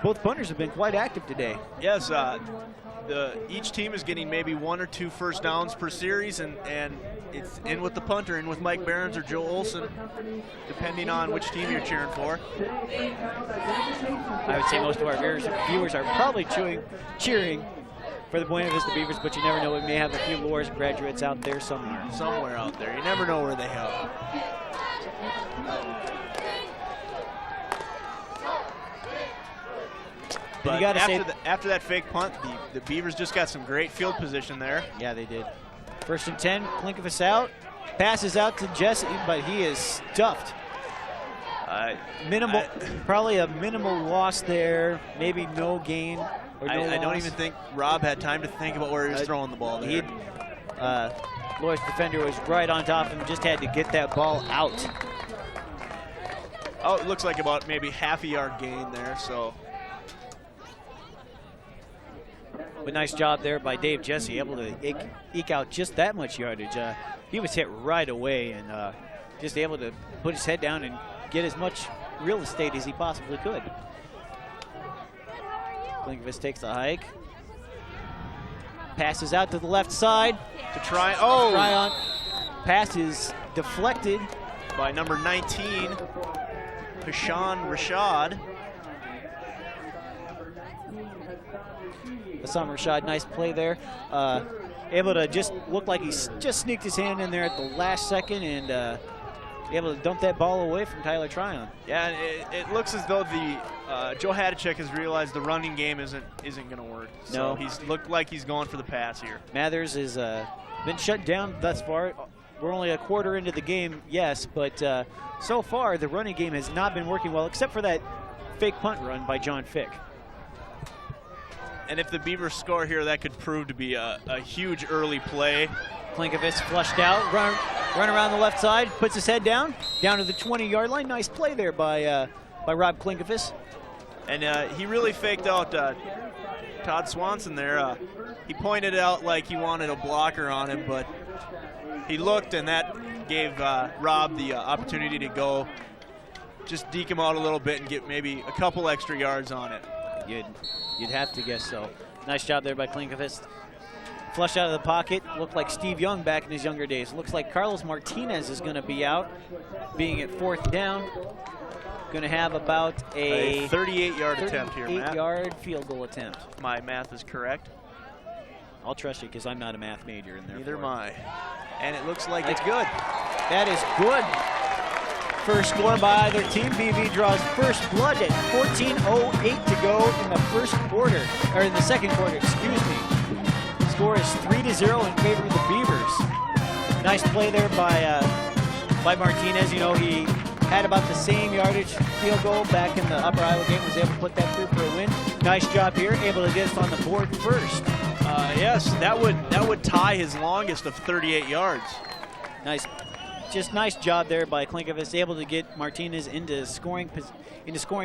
both punters have been quite active today. Yes, each team is getting maybe 1 or 2 first downs per series, and it's in with the punter, in with Mike Behrens or Joe Olson, depending on which team you're cheering for. I would say most of our viewers are probably cheering for the Buena Vista Beavers, but you never know. We may have a few Loras graduates out there somewhere. Somewhere out there. You never know where they are. But after that fake punt, the Beavers just got some great field position there. Yeah, they did. 1st and 10, Klinkovich out. Passes out to Jesse, but he is stuffed. Probably a minimal loss there. Maybe no gain or no loss. I don't even think Rob had time to think about where he was throwing the ball there. Loras defender was right on top of him, just had to get that ball out. Oh, it looks like about maybe half a yard gain there, so. But nice job there by Dave Jesse, able to eke out just that much yardage. He was hit right away and just able to put his head down and get as much real estate as he possibly could. Klinkovich takes the hike. Passes out to the left side. To try, Tryon. Pass is deflected. By number 19, Hassan Rashad. Hassan Rashad, nice play there. Able to just look like he just sneaked his hand in there at the last second and able to dump that ball away from Tyler Tryon. Yeah, it looks as though the Joe Hadacek has realized the running game isn't going to work. So he's looked like he's going for the pass here. Mathers has been shut down thus far. We're only a quarter into the game, yes, but so far the running game has not been working well, except for that fake punt run by John Fick. And if the Beavers score here, that could prove to be a huge early play. Klinkovich flushed out, run around the left side, puts his head down to the 20-yard line. Nice play there by Rob Klinkovich. And he really faked out Todd Swanson there. He pointed out like he wanted a blocker on him, but he looked, and that gave Rob the opportunity to go just deke him out a little bit and get maybe a couple extra yards on it. You'd have to guess so. Nice job there by Klinkovich. Flush out of the pocket. Looked like Steve Young back in his younger days. Looks like Carlos Martinez is going to be out, being at 4th down. Going to have about a 38-yard attempt here, Matt. 38-yard field goal attempt. My math is correct. I'll trust you because I'm not a math major in there. Neither am I. And it looks like it's good. That is good. First score by either team. BV draws first blood at 14:08 to go in the first quarter, or in the second quarter, excuse me. Score is 3-0 in favor of the Beavers. Nice play there by Martinez. You know, he had about the same yardage field goal back in the Upper Iowa game, was able to put that through for a win. Nice job here, able to get us on the board first. Yes, that would tie his longest of 38 yards. Nice job there by Klinkovich, able to get Martinez into scoring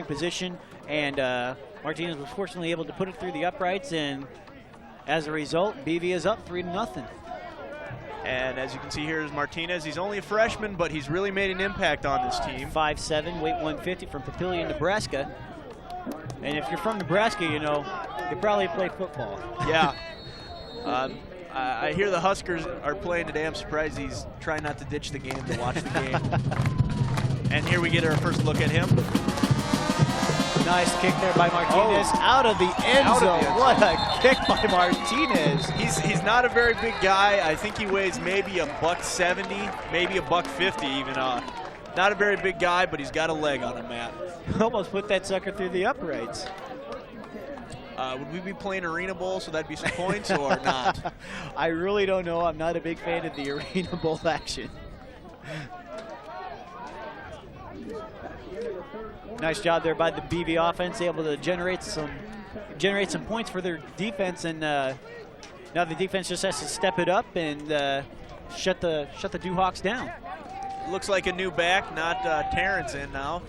position, and Martinez was fortunately able to put it through the uprights and As a result, BV is up 3-0. And as you can see here is Martinez. He's only a freshman, but he's really made an impact on this team. 5'7", weight 150 from Papillion, Nebraska. And if you're from Nebraska, you know, you probably play football. Yeah. I hear the Huskers are playing today. I'm surprised he's trying not to ditch the game to watch the game. And here we get our first look at him. Nice kick there by Martinez. Out of the end zone. What a kick by Martinez. He's not a very big guy. I think he weighs maybe $170, maybe $150 even. Not a very big guy, but he's got a leg on him, Matt. Almost put that sucker through the uprights. Would we be playing Arena Bowl, so that'd be some points, or not? I really don't know. I'm not a big fan of the Arena Bowl action. Nice job there by the BV offense, able to generate some points for their defense, and now the defense just has to step it up and shut the Dewhawks down. Looks like a new back, not Terrence in now.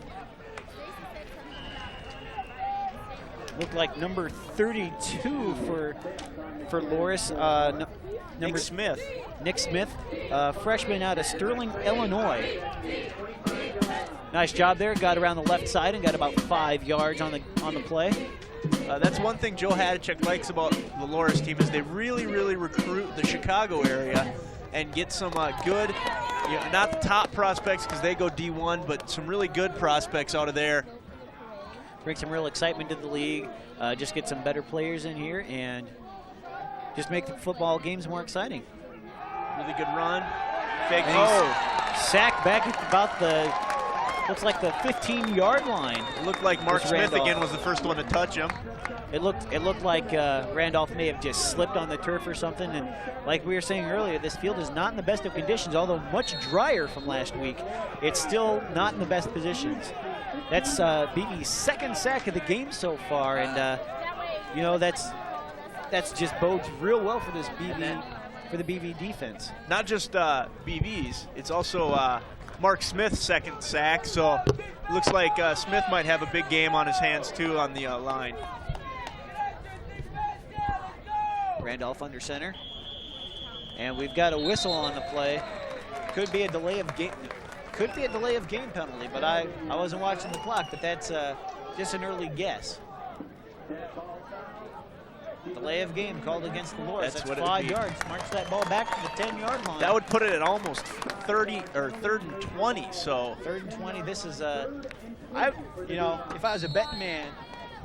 Looked like number 32 for Loras. Nick Smith. Nick Smith, freshman out of Sterling, Illinois. Nice job there. Got around the left side and got about 5 yards on the play. That's one thing Joe Hadachek likes about the Loras team is they really recruit the Chicago area and get some good, you know, not the top prospects because they go D1, but some really good prospects out of there. Bring some real excitement to the league. Just get some better players in here and just make the football games more exciting. Really good run. Fake. Sack back at about looks like the 15-yard line. It looked like Mark Smith again was the first one to touch him. It looked like Randolph may have just slipped on the turf or something. And like we were saying earlier, this field is not in the best of conditions, although much drier from last week. It's still not in the best positions. That's BV's second sack of the game so far, and you know that's just bodes real well for this for the BV defense. Not just BV's, it's also Mark Smith's second sack. So looks like Smith might have a big game on his hands too on the line. Randolph under center, and we've got a whistle on the play. Could be a delay of game. Could be a delay of game penalty, but I wasn't watching the clock, but that's just an early guess. Delay of game called against the Loras. That's 5 yards. March that ball back to the 10-yard line. That would put it at almost 30 or 3rd and 20. So 3rd and 20. This is you know, if I was a betting man,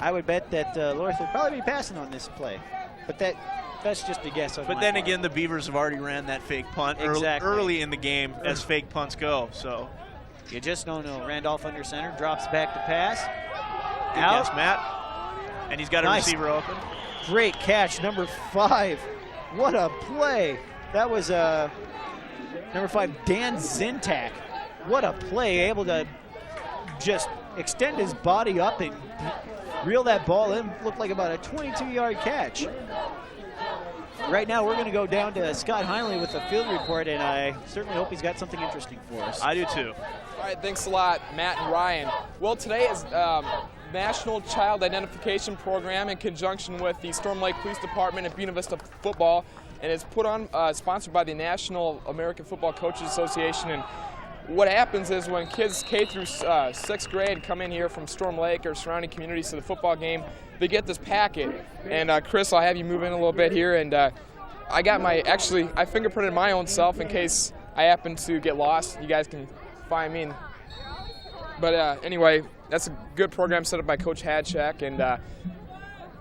I would bet that Loras would probably be passing on this play, but that's just a guess. But then again, the Beavers have already ran that fake punt early in the game, as fake punts go. So you just don't know. Randolph under center, drops back to pass. Out. Yes, Matt. And he's got a receiver open. Great catch, number 5. What a play. That was number 5, Dan Zintak. What a play, able to just extend his body up and reel that ball in. Looked like about a 22-yard catch. Right now, we're going to go down to Scott Heinley with the field report, and I certainly hope he's got something interesting for us. I do too. All right, thanks a lot, Matt and Ryan. Well, today is National Child Identification Program in conjunction with the Storm Lake Police Department and Buena Vista Football, and it's put on, sponsored by the National American Football Coaches Association. And what happens is when kids K through 6th grade come in here from Storm Lake or surrounding communities to the football game, they get this packet. And Chris, I'll have you move in a little bit here. And I got I fingerprinted my own self in case I happen to get lost. You guys can find me. But anyway, that's a good program set up by Coach Hadachek. And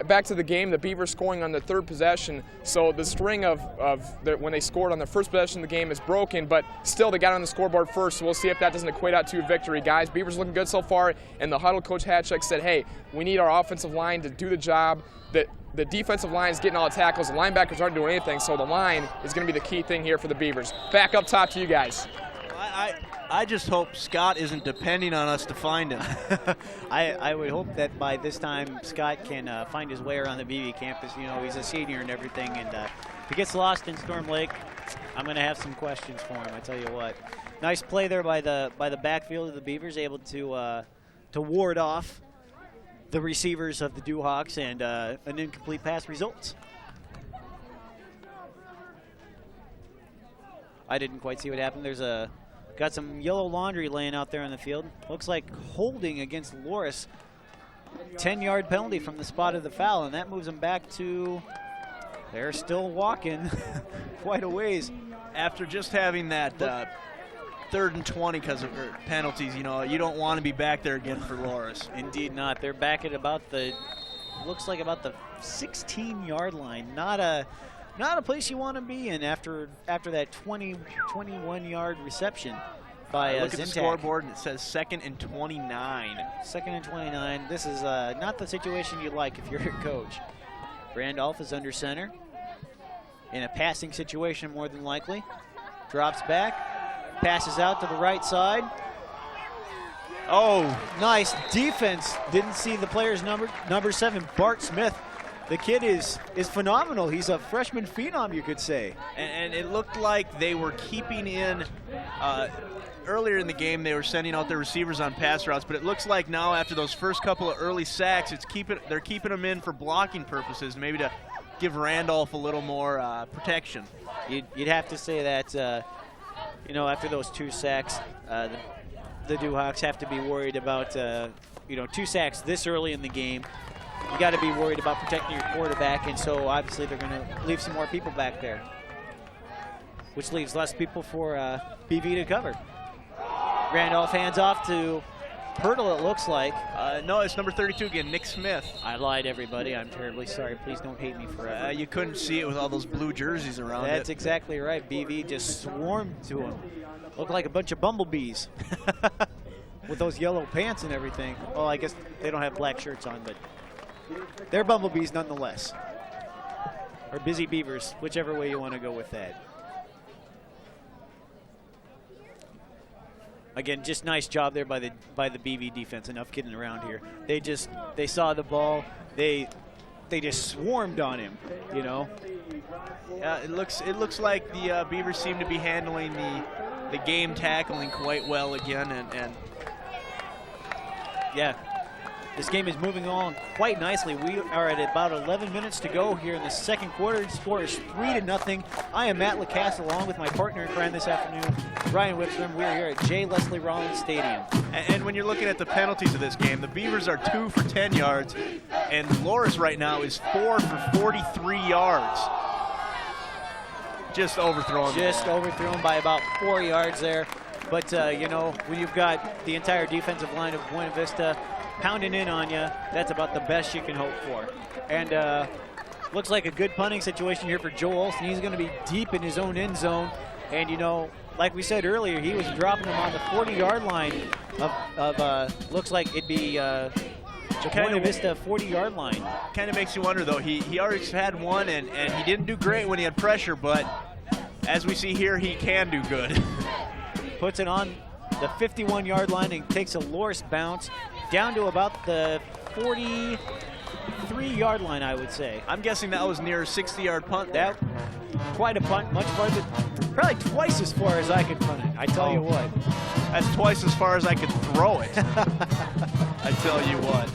back to the game, the Beavers scoring on the 3rd possession. So the string of when they scored on the 1st possession of the game is broken, but still they got on the scoreboard first. So we'll see if that doesn't equate out to a victory. Guys, Beavers looking good so far. And the huddle, Coach Hadachek said, hey, we need our offensive line to do the job. The defensive line is getting all the tackles. The linebackers aren't doing anything, so the line is going to be the key thing here for the Beavers. Back up top to you guys. I just hope Scott isn't depending on us to find him. I would hope that by this time Scott can find his way around the BV campus. You know, he's a senior and everything, and if he gets lost in Storm Lake, I'm going to have some questions for him, I tell you what. Nice play there by the backfield of the Beavers, able to ward off the receivers of the Dewhawks, and an incomplete pass results. I didn't quite see what happened. There's got some yellow laundry laying out there on the field. Looks like holding against Loras. 10-yard penalty from the spot of the foul, and that moves them back to, they're still walking quite a ways. After just having that 3rd and 20 because of penalties, you know, you don't want to be back there again for Loras. Indeed not. They're back at about the, looks like about the 16-yard line. Not a place you want to be in after that 21-yard reception by look at the Zintak. scoreboard, and it says 2nd and 29. 2nd and 29. This is not the situation you like if you're a coach. Randolph is under center in a passing situation more than likely. Drops back, passes out to the right side. Oh, nice defense. Didn't see the player's number 7, Bart Smith. The kid is phenomenal. He's a freshman phenom, you could say. And it looked like they were keeping in, earlier in the game they were sending out their receivers on pass routes, but it looks like now after those first couple of early sacks, they're keeping them in for blocking purposes, maybe to give Randolph a little more protection. You'd have to say that, you know, after those 2 sacks, the Duhawks have to be worried about, you know, 2 sacks this early in the game. You got to be worried about protecting your quarterback, and so obviously they're going to leave some more people back there, which leaves less people for BV to cover. Randolph hands off to Pirtle, it looks like. No, it's number 32 again, Nick Smith. I lied, everybody. I'm terribly sorry. Please don't hate me forever. You couldn't see it with all those blue jerseys around it. That's exactly right. BV just swarmed to him. Looked like a bunch of bumblebees with those yellow pants and everything. Well, I guess they don't have black shirts on, but they're bumblebees nonetheless. Or busy beavers, whichever way you want to go with that. Again, just nice job there by the BV defense. Enough kidding around here. They saw the ball. They just swarmed on him. You know. It looks like the Beavers seem to be handling the game tackling quite well again, and yeah. This game is moving on quite nicely. We are at about 11 minutes to go here in the second quarter. The score is 3-0. I am Matt LaCasse along with my partner in crime this afternoon, Ryan Whipstrom. We are here at J. Leslie Rollins Stadium. And when you're looking at the penalties of this game, the Beavers are 2 for 10 yards, and Loras right now is 4 for 43 yards. Just overthrown. Just overthrown by about 4 yards there. But, you know, when you've got the entire defensive line of Buena Vista pounding in on you, that's about the best you can hope for. And looks like a good punting situation here for Joe Olsen. He's going to be deep in his own end zone. And, you know, like we said earlier, he was dropping them on the 40-yard line of looks like it'd be Buena Vista 40-yard line. Kind of makes you wonder, though. He already had one, and he didn't do great when he had pressure, but as we see here, he can do good. Puts it on the 51-yard line and takes a Loras bounce down to about the 43-yard line, I would say. I'm guessing that was near a 60-yard punt. That quite a punt, much farther, probably twice as far as I could punt it. I tell you what. That's twice as far as I could throw it. I tell you what.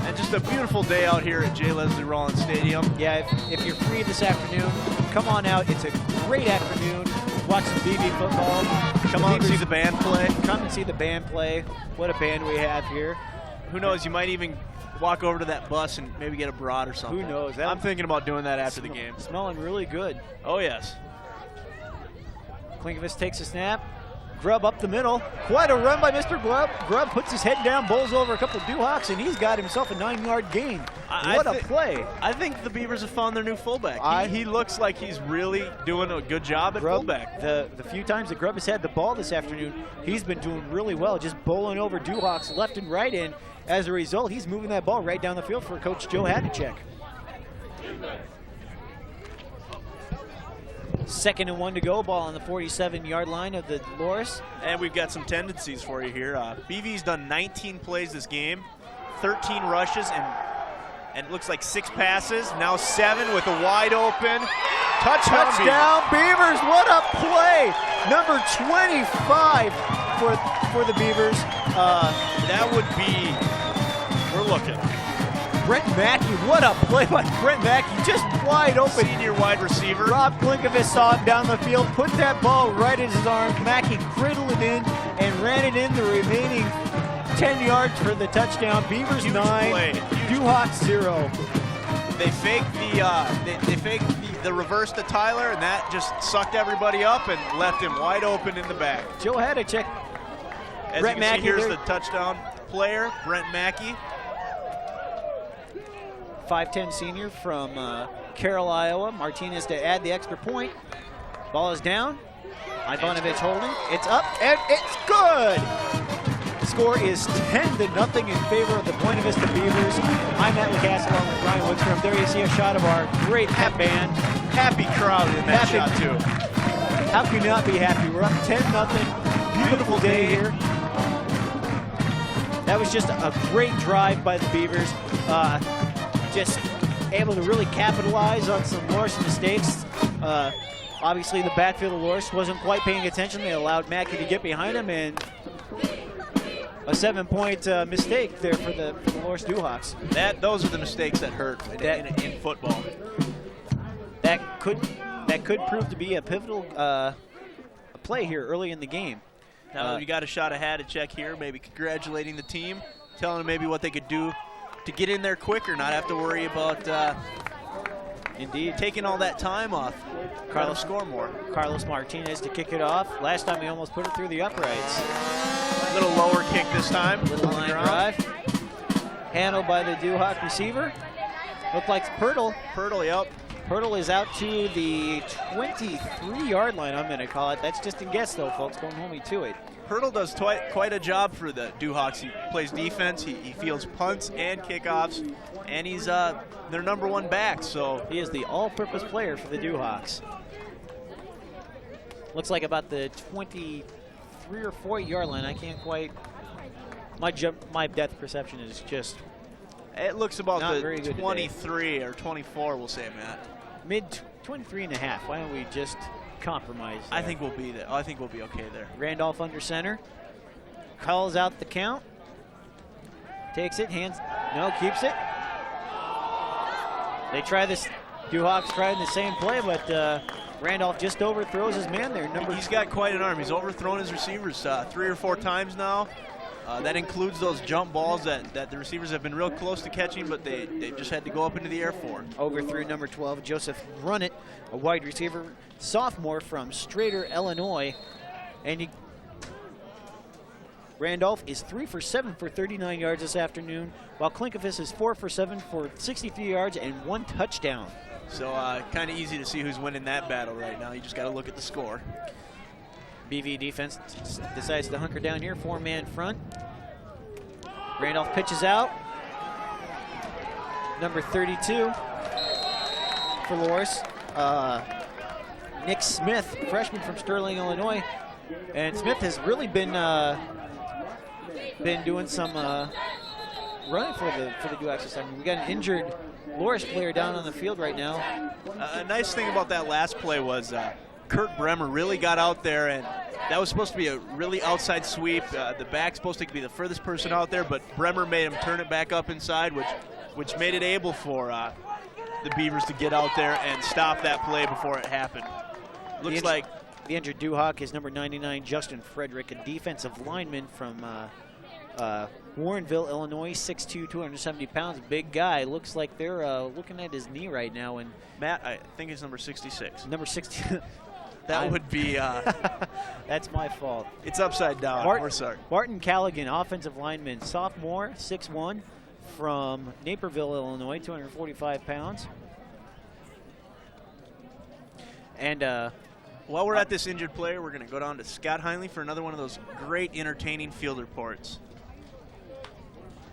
And just a beautiful day out here at J. Leslie Rollins Stadium. Yeah, if you're free this afternoon, come on out. It's a great afternoon. Watch some BV football. Come on and see the band play. Come and see the band play. What a band we have here. Who knows, you might even walk over to that bus and maybe get a brat or something. Who knows? I'm thinking about doing that after the game. Smelling really good. Oh, yes. Klinkovich takes a snap. Grubb up the middle. Quite a run by Mr. Grubb. Grubb puts his head down, bowls over a couple of Duhawks, and he's got himself a 9-yard gain. What a play. I think the Beavers have found their new fullback. He looks like he's really doing a good job at fullback. The few times that Grubb has had the ball this afternoon, he's been doing really well, just bowling over Duhawks left and right, and as a result, he's moving that ball right down the field for Coach Joe Hadacek. 2nd and 1 to go, ball on the 47-yard line of the Loras. And we've got some tendencies for you here. BV's done 19 plays this game, 13 rushes, and it looks like 6 passes. Now 7 with a wide open touchdown Beavers. What a play! Number 25 for the Beavers. That would be, we're looking. Brent Mackey, what a play by Brent Mackey, just wide open. Senior wide receiver. Rob Klinkovich saw him down the field, put that ball right in his arm. Mackey cradled it in and ran it in the remaining 10 yards for the touchdown. Beavers 9, Duhawks 0. They faked the reverse to Tyler, and that just sucked everybody up and left him wide open in the back. Joe Hadachek. As Brent you can Mackey see, here's there. the touchdown player, Brent Mackey. 5'10 senior from Carroll, Iowa. Martinez to add the extra point. Ball is down. Ivanovich holding. It's up, and it's good! The score is 10-0 in favor of the Buena Vista Beavers. I'm Matt LeCasse along with Brian Wickstrom. There you see a shot of our great pep band. Happy crowd in that shot, too. How can you not be happy? We're up 10-0. Beautiful day here. That was just a great drive by the Beavers. Just able to really capitalize on some Loras mistakes. Obviously, the backfield of Loras wasn't quite paying attention. They allowed Mackey to get behind him, and a 7-point mistake there for the Loras Duhawks. Those are the mistakes that hurt in football. That could prove to be a pivotal play here early in the game. Now we got a shot of Hadachek here, maybe congratulating the team, telling them maybe what they could do to get in there quicker, not have to worry about taking all that time off. Carlos score more. Carlos Martinez to kick it off. Last time he almost put it through the uprights. A little lower kick this time. Little line drive. Handled by the Duhawk receiver. Looked like Pirtle. Pirtle, yep. Pirtle is out to the 23-yard line, I'm going to call it. That's just a guess, though, folks. Don't hold me to it. Pirtle does quite a job for the Duhawks. He plays defense, he fields punts and kickoffs, and he's their #1 back. So he is the all-purpose player for the Duhawks. Looks like about the 23 or 4-yard line. I can't quite. My depth perception is just. It looks about not the very good 23 or 24, we'll say, Matt. Mid 23 and a half. Why don't we just compromise there? I think we'll be there. I think we'll be okay there. Randolph under center. Calls out the count. Takes it, keeps it. They try this. Duhawks tried the same play, but Randolph just overthrows his man there. He's got quite an arm. He's overthrown his receivers 3 or 4 times now. That includes those jump balls that the receivers have been real close to catching, but they've just had to go up into the air for. Overthrew number 12, Joseph Runnett, a wide receiver, sophomore from Strader, Illinois. And Randolph is 3 for 7 for 39 yards this afternoon, while Klinkovich is 4 for 7 for 63 yards and 1 touchdown. So kind of easy to see who's winning that battle right now. You just got to look at the score. BV defense decides to hunker down here, 4-man front. Randolph pitches out. Number 32 for Loras. Nick Smith, freshman from Sterling, Illinois. And Smith has really been doing some running for the Duhawks this time. We got an injured Loras player down on the field right now. A nice thing about that last play was Kurt Bremer really got out there, and that was supposed to be a really outside sweep. The back's supposed to be the furthest person out there, but Bremer made him turn it back up inside, which made it able for the Beavers to get out there and stop that play before it happened. Looks like the injured Duhawk is number 99, Justin Frederick, a defensive lineman from Warrenville, Illinois, 6'2", 270 pounds, big guy. Looks like they're looking at his knee right now. And Matt, I think it's number 66. Number 60. That would be. That's my fault. It's upside down. We're sorry. Barton Callaghan, offensive lineman, sophomore, 6'1", from Naperville, Illinois, 245 pounds. And while we're at this injured player, we're going to go down to Scott Heinley for another one of those great, entertaining field reports.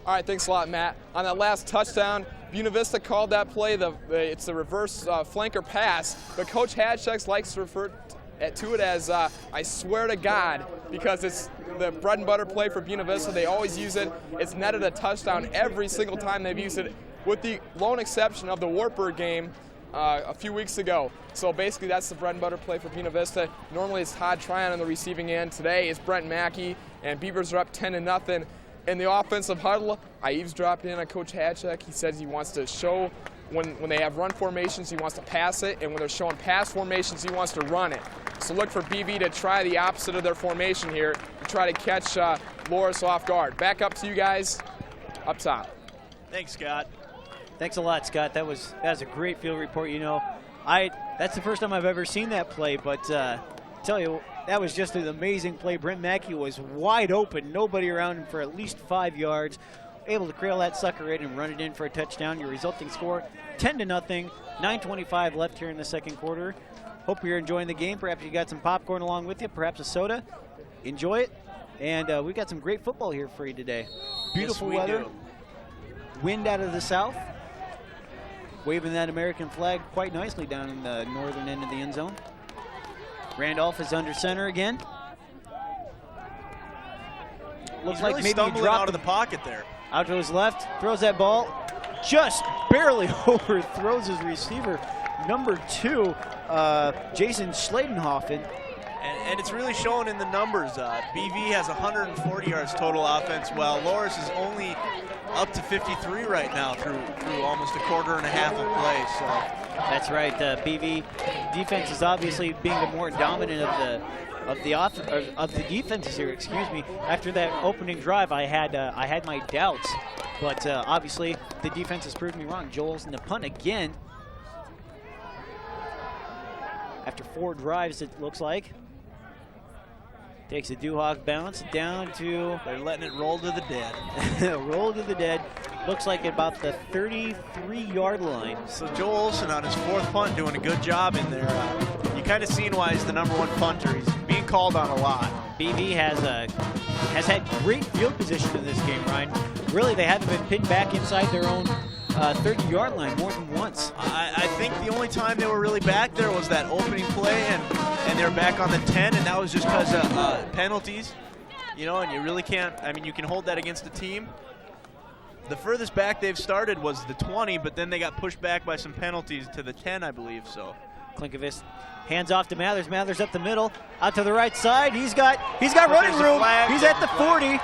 All right, thanks a lot, Matt. On that last touchdown, Buena Vista called that play. It's the reverse flanker pass, but Coach Hadachek likes to refer to it as I swear to God, because it's the bread and butter play for Buena Vista. They always use it. It's netted a touchdown every single time they've used it, with the lone exception of the Wartburg game a few weeks ago. So basically that's the bread and butter play for Buena Vista. Normally it's Todd Tryon on the receiving end. Today it's Brent Mackey, and Beavers are up 10-0. In the offensive huddle, I eavesdropped in on Coach Hatchek. He says he wants to show when they have run formations, he wants to pass it, and when they're showing pass formations, he wants to run it. So look for BV to try the opposite of their formation here and try to catch Loras off guard. Back up to you guys up top. Thanks, Scott. Thanks a lot, Scott. That was a great field report. You know, that's the first time I've ever seen that play, but tell you, that was just an amazing play. Brent Mackey was wide open, nobody around him for at least 5 yards. Able to cradle that sucker in and run it in for a touchdown. Your resulting score, 10-0. 9:25 left here in the second quarter. Hope you're enjoying the game. Perhaps you got some popcorn along with you, perhaps a soda. Enjoy it. And we've got some great football here for you today. Beautiful weather. Wind out of the south. Waving that American flag quite nicely down in the northern end of the end zone. Randolph is under center again. Looks He's like really maybe stumbling he dropped out of the pocket there. Out to his left, throws that ball, just barely overthrows his receiver, number 2, Jason Schladenhoffen. And it's really showing in the numbers. BV has 140 yards total offense, while Loras is only up to 53 right now through almost a quarter and a half of play. So that's right. BV defense is obviously being the more dominant of the defenses here. Excuse me. After that opening drive, I had my doubts, but obviously the defense has proved me wrong. Joel's in the punt again. After 4 drives, it looks like. Takes a Duhawk bounce down to... They're letting it roll to the dead. Roll to the dead. Looks like about the 33-yard line. So Joel Olsen on his 4th punt doing a good job in there. You kind of seen why he's the #1 punter. He's being called on a lot. BV has had great field position in this game, Ryan. Really, they haven't been pinned back inside their own 30-yard line more than once. I think the only time they were really back there was that opening play, and they were back on the 10, and that was just because of penalties. You know, and you really can't, I mean, you can hold that against a team. The furthest back they've started was the 20, but then they got pushed back by some penalties to the 10, I believe. So Klinkovich hands off to Mathers. Mathers up the middle, out to the right side. He's got running room. He's at the 40.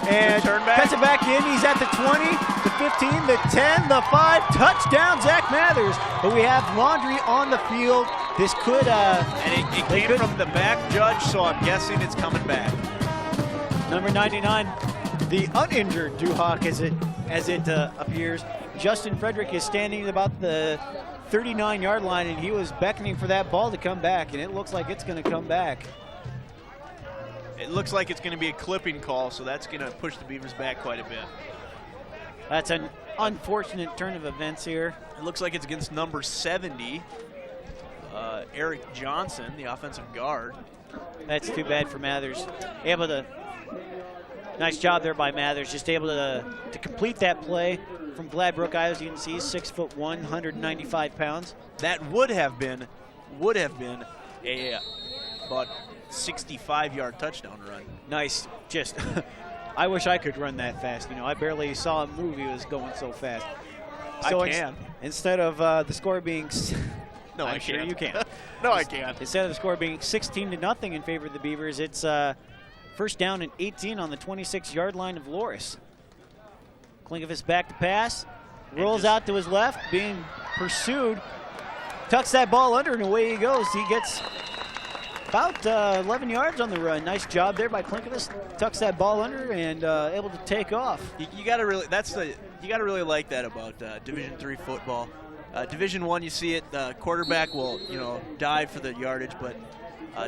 And cuts it back in. He's at the 20, the 15, the 10, the 5. Touchdown, Zach Mathers. But we have Laundry on the field. This could... and it came from the back judge, so I'm guessing it's coming back. Number 99, the uninjured Duhawk as it appears. Justin Frederick is standing about the 39-yard line, and he was beckoning for that ball to come back, and it looks like it's going to come back. It looks like it's going to be a clipping call, so that's going to push the Beavers back quite a bit. That's an unfortunate turn of events here. It looks like it's against number 70, Eric Johnson, the offensive guard. That's too bad for Mathers. Able to, nice job there by Mathers, just able to complete that play from Gladbrook, Iowa. As you can see, 6'1", 195 pounds. That would have been a about 65-yard touchdown run. Nice. Just, I wish I could run that fast. You know, I barely saw him move. He was going so fast. So I can. Instead of the score being, no, I'm sure you can. No, I can't. Instead of the score being 16-0 in favor of the Beavers, it's first down and 18 on the 26-yard line of Loras. Klinkovich back to pass, rolls out to his left, being pursued, tucks that ball under, and away he goes. He gets about 11 yards on the run. Nice job there by Klinkovich. Tucks that ball under and able to take off. You got to really like that about Division III football. Division I, you see it. The quarterback will dive for the yardage, but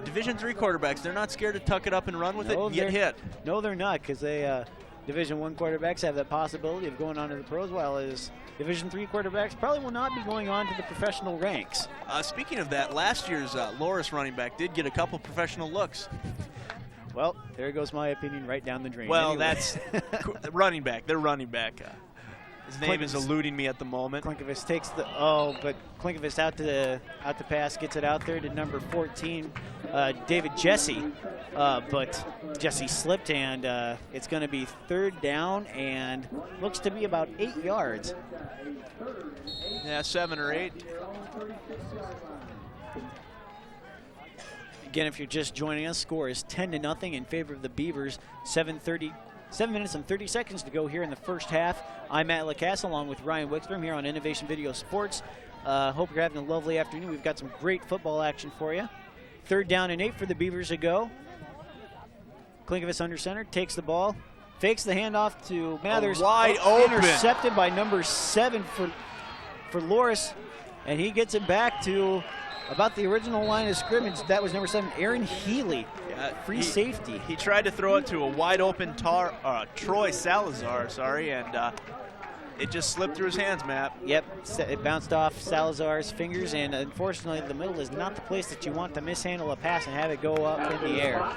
Division III quarterbacks, they're not scared to tuck it up and run with it and get hit. No, they're not, because they Division I quarterbacks have that possibility of going on to the pros, while as Division III quarterbacks probably will not be going on to the professional ranks. Speaking of that, last year's Loras running back did get a couple professional looks. Well, there goes my opinion right down the drain. Well, anyway. That's running back. They're running back. His name is eluding me at the moment. Klinkovich takes the but Klinkovich out to pass, gets it out there to number 14, David Jesse, but Jesse slipped, and it's going to be third down and looks to be about 8 yards. Yeah, 7 or 8. Again, if you're just joining us, score is 10-0 in favor of the Beavers. 7:36 7 minutes and 30 seconds to go here in the first half. I'm Matt LaCasse along with Ryan Wickstrom here on Innovation Video Sports. Hope you're having a lovely afternoon. We've got some great football action for you. 3rd down and 8 for the Beavers to go. Klinkovich under center, takes the ball, fakes the handoff to Mathers. Wide open. Intercepted by number 7 for Loras, and he gets it back to about the original line of scrimmage. That was number 7, Aaron Healy, free safety. He tried to throw it to a wide open Troy Salazar, and it just slipped through his hands, Matt. Yep, it bounced off Salazar's fingers, and unfortunately the middle is not the place that you want to mishandle a pass and have it go up in the air.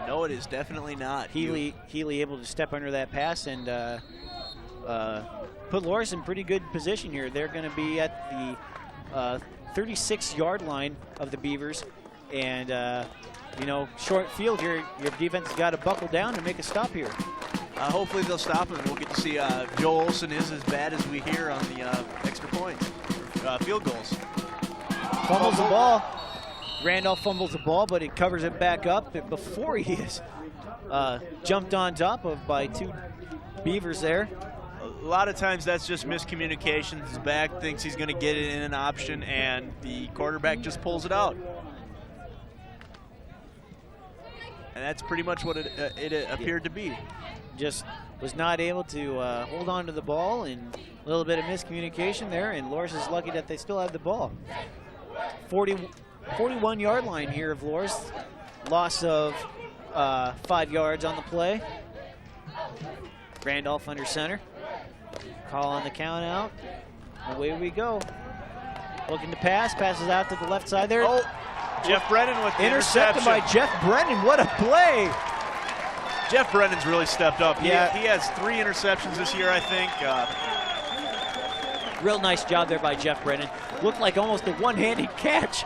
No, it is definitely not. Healy able to step under that pass and put Loras in pretty good position here. They're going to be at the 36-yard line of the Beavers, and short field here. Your defense has got to buckle down and make a stop here. Hopefully they'll stop him. We'll get to see Joe Olsen is as bad as we hear on the extra points, field goals. Fumbles the ball. Randolph fumbles the ball, but he covers it back up before he is jumped on top of by 2 Beavers there. A lot of times that's just miscommunication. His back thinks he's going to get it in an option, and the quarterback just pulls it out. And that's pretty much what it appeared to be. Just was not able to hold on to the ball, and a little bit of miscommunication there, and Loras is lucky that they still have the ball. 41-yard line here of Loras. Loss of 5 yards on the play. Randolph under center. Call on the count out. Away we go. Looking to pass. Passes out to the left side there. Oh, Jeff Brennan with the intercepted by Jeff Brennan. What a play. Jeff Brennan's really stepped up. Yeah. He has 3 interceptions this year, I think. Real nice job there by Jeff Brennan. Looked like almost a one-handed catch.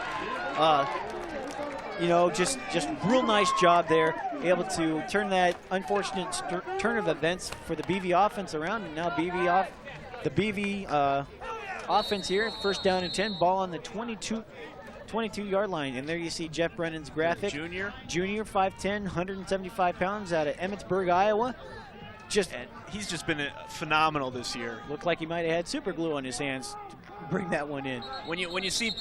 Just real nice job there. Able to turn that unfortunate turn of events for the BV offense around, and now the BV offense here. 1st down and 10. Ball on the 22-yard line, and there you see Jeff Brennan's graphic. Junior, 5'10", 175 pounds, out of Emmitsburg, Iowa. He's just been phenomenal this year. Looked like he might have had super glue on his hands to bring that one in. When you see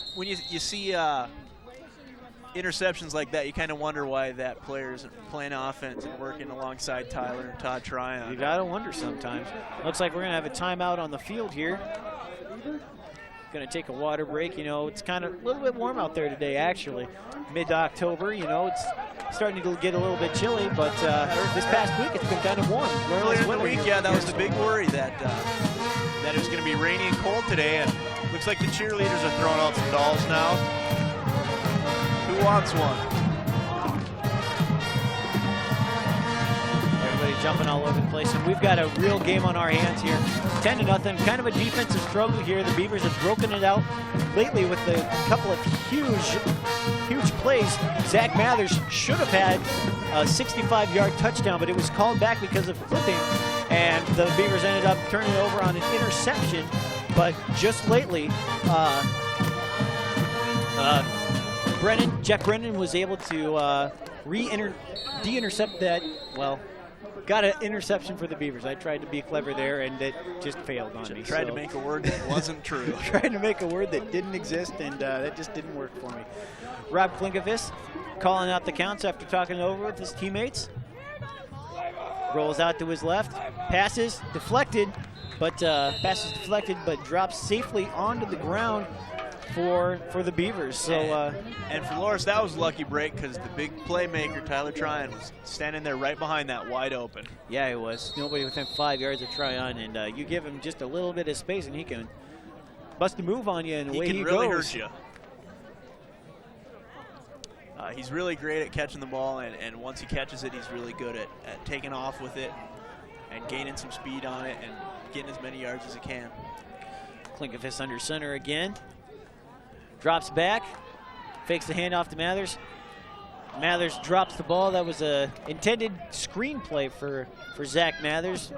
interceptions like that, you kind of wonder why that player isn't playing offense and working alongside Tyler and Todd Tryon. You gotta wonder sometimes. Looks like we're gonna have a timeout on the field here. Gonna take a water break. It's kind of a little bit warm out there today, actually. Mid-October, it's starting to get a little bit chilly, but this past week it's been kind of warm. Earlier in the week, that was the big worry that it was going to be rainy and cold today, and looks like the cheerleaders are throwing out some dolls now. Who wants one? Everybody jumping all over the place, and we've got a real game on our hands here. 10-0, kind of a defensive struggle here. The Beavers have broken it out lately with a couple of huge plays. Zach Mathers should have had a 65-yard touchdown, but it was called back because of flipping, and the Beavers ended up turning it over on an interception. But just lately, Jeff Brennan was able to de-intercept that. Well, got an interception for the Beavers. I tried to be clever there, and it just failed on me. Tried to make a word that wasn't true. Tried to make a word that didn't exist, and that just didn't work for me. Rob Klinkovich calling out the counts after talking it over with his teammates. Rolls out to his left. Passes deflected, but drops safely onto the ground for the Beavers. So and for Loras, that was a lucky break because the big playmaker Tyler Tryon was standing there right behind that wide open. Yeah, he was. Nobody within 5 yards of Tryon, and you give him just a little bit of space, and he can bust a move on you, and away he goes. He can really hurt you. He's really great at catching the ball, and once he catches it, he's really good at taking off with it and gaining some speed on it and getting as many yards as he can. Klinkovich under center again. Drops back, fakes the handoff to Mathers. Mathers drops the ball. That was a intended screen play for Zach Mathers.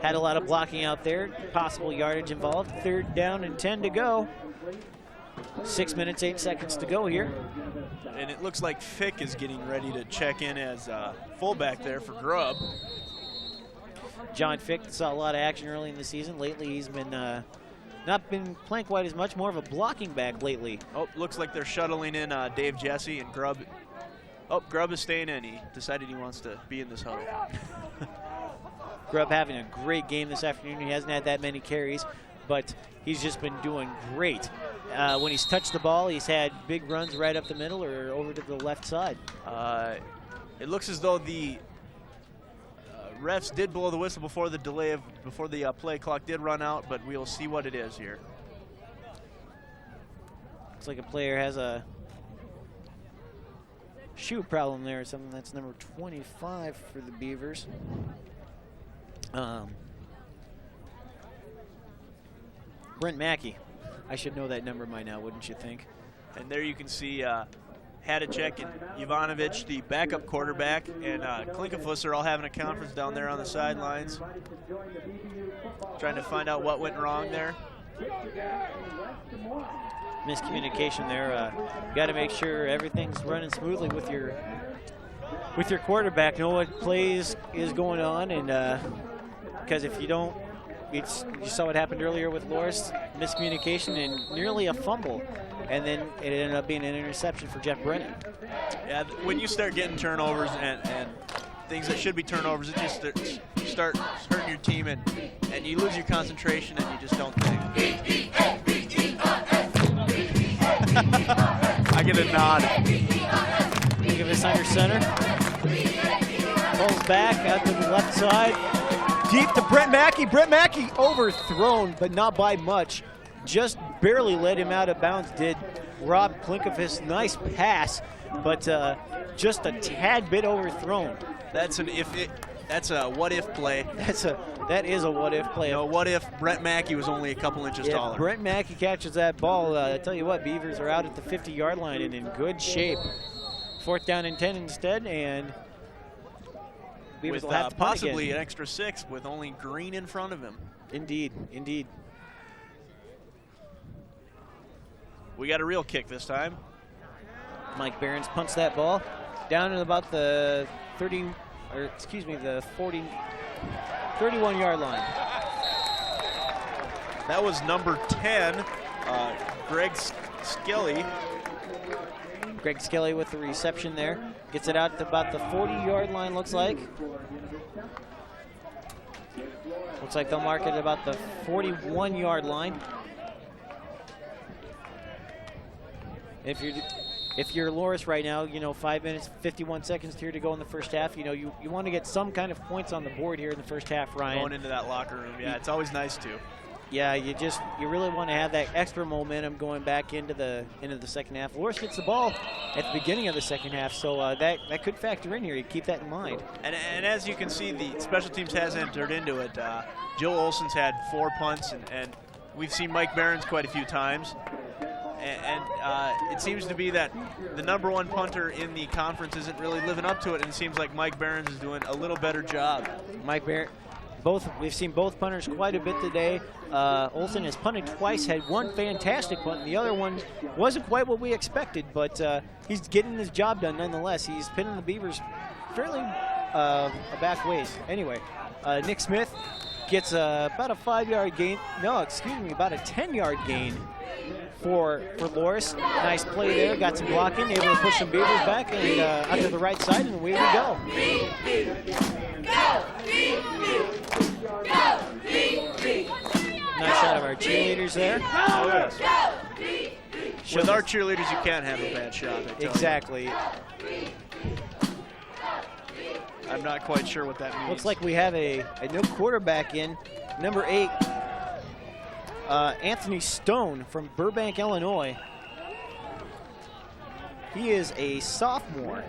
Had a lot of blocking out there, possible yardage involved. 3rd down and 10 to go. 6 minutes, 8 seconds to go here. And it looks like Fick is getting ready to check in as fullback there for Grubb. John Fick saw a lot of action early in the season. Lately, he's been not been playing quite as much, more of a blocking back lately. Oh, looks like they're shuttling in Dave Jesse and Grubb. Oh, Grubb is staying in. He decided he wants to be in this huddle. Grubb having a great game this afternoon. He hasn't had that many carries, but he's just been doing great. When he's touched the ball, he's had big runs right up the middle or over to the left side. It looks as though the refs did blow the whistle before the play clock did run out, but we'll see what it is here. Looks like a player has a shoe problem there or something. That's number 25 for the Beavers. Brent Mackey. I should know that number by now, wouldn't you think? And there you can see Hadacek and Jovanovic, the backup quarterback, and Klinkenfuss are all having a conference down there on the sidelines, trying to find out what went wrong there. Miscommunication there. Got to make sure everything's running smoothly with your quarterback. Know what plays is going on, and because if you don't, you saw what happened earlier with Loras, miscommunication and nearly a fumble, and then it ended up being an interception for Jeff Brennan. Yeah, when you start getting turnovers and things that should be turnovers, it just starts hurting your team, and you lose your concentration and you just don't think. I get a nod. Think of this under center. Pulls back out to the left side. Deep to Brent Mackey. Brent Mackey overthrown, but not by much. Just barely let him out of bounds, did Rob Klinkenfuss. Nice pass, but just a tad bit overthrown. That's a what if play. That is a what if play. You know, what if Brent Mackey was only a couple inches taller? Brent Mackey catches that ball. I tell you what, Beavers are out at the 50-yard line and in good shape. 4th down and 10 instead, and Beavers with will have to punt possibly again. an extra 6 with only Green in front of him. Indeed, indeed. We got a real kick this time. Mike Behrens punts that ball down at about the 31-yard line. That was number 10, Greg Skelly. Greg Skelly with the reception there. Gets it out to about the 40-yard line, looks like. Looks like they'll mark it at about the 41-yard line. If you're Loras right now, 5 minutes, 51 seconds here to go in the first half. You want to get some kind of points on the board here in the first half, Ryan. Going into that locker room, yeah, it's always nice to. Yeah, you really want to have that extra momentum going back into the second half. Loras gets the ball at the beginning of the second half, so that could factor in here. You keep that in mind. And as you can see, the special teams has entered into it. Joe Olson's had 4 punts, and we've seen Mike Behrens quite a few times. And it seems to be that the number 1 punter in the conference isn't really living up to it, and it seems like Mike Behrens is doing a little better job. We've seen both punters quite a bit today. Olson has punted twice, had one fantastic punt, and the other one wasn't quite what we expected, but he's getting his job done nonetheless. He's pinning the Beavers fairly back ways. Anyway, Nick Smith gets about a 5-yard gain. No, excuse me, about a 10-yard gain for Loras. Nice play there, got some blocking, able to push some Beavers back and out to the right side, and away we go. Nice shot of our cheerleaders there. Oh, yes. With our cheerleaders, you can't have a bad shot. Exactly. I'm not quite sure what that means. Looks like we have a new quarterback in, number 8, Anthony Stone from Burbank, Illinois. He is a sophomore.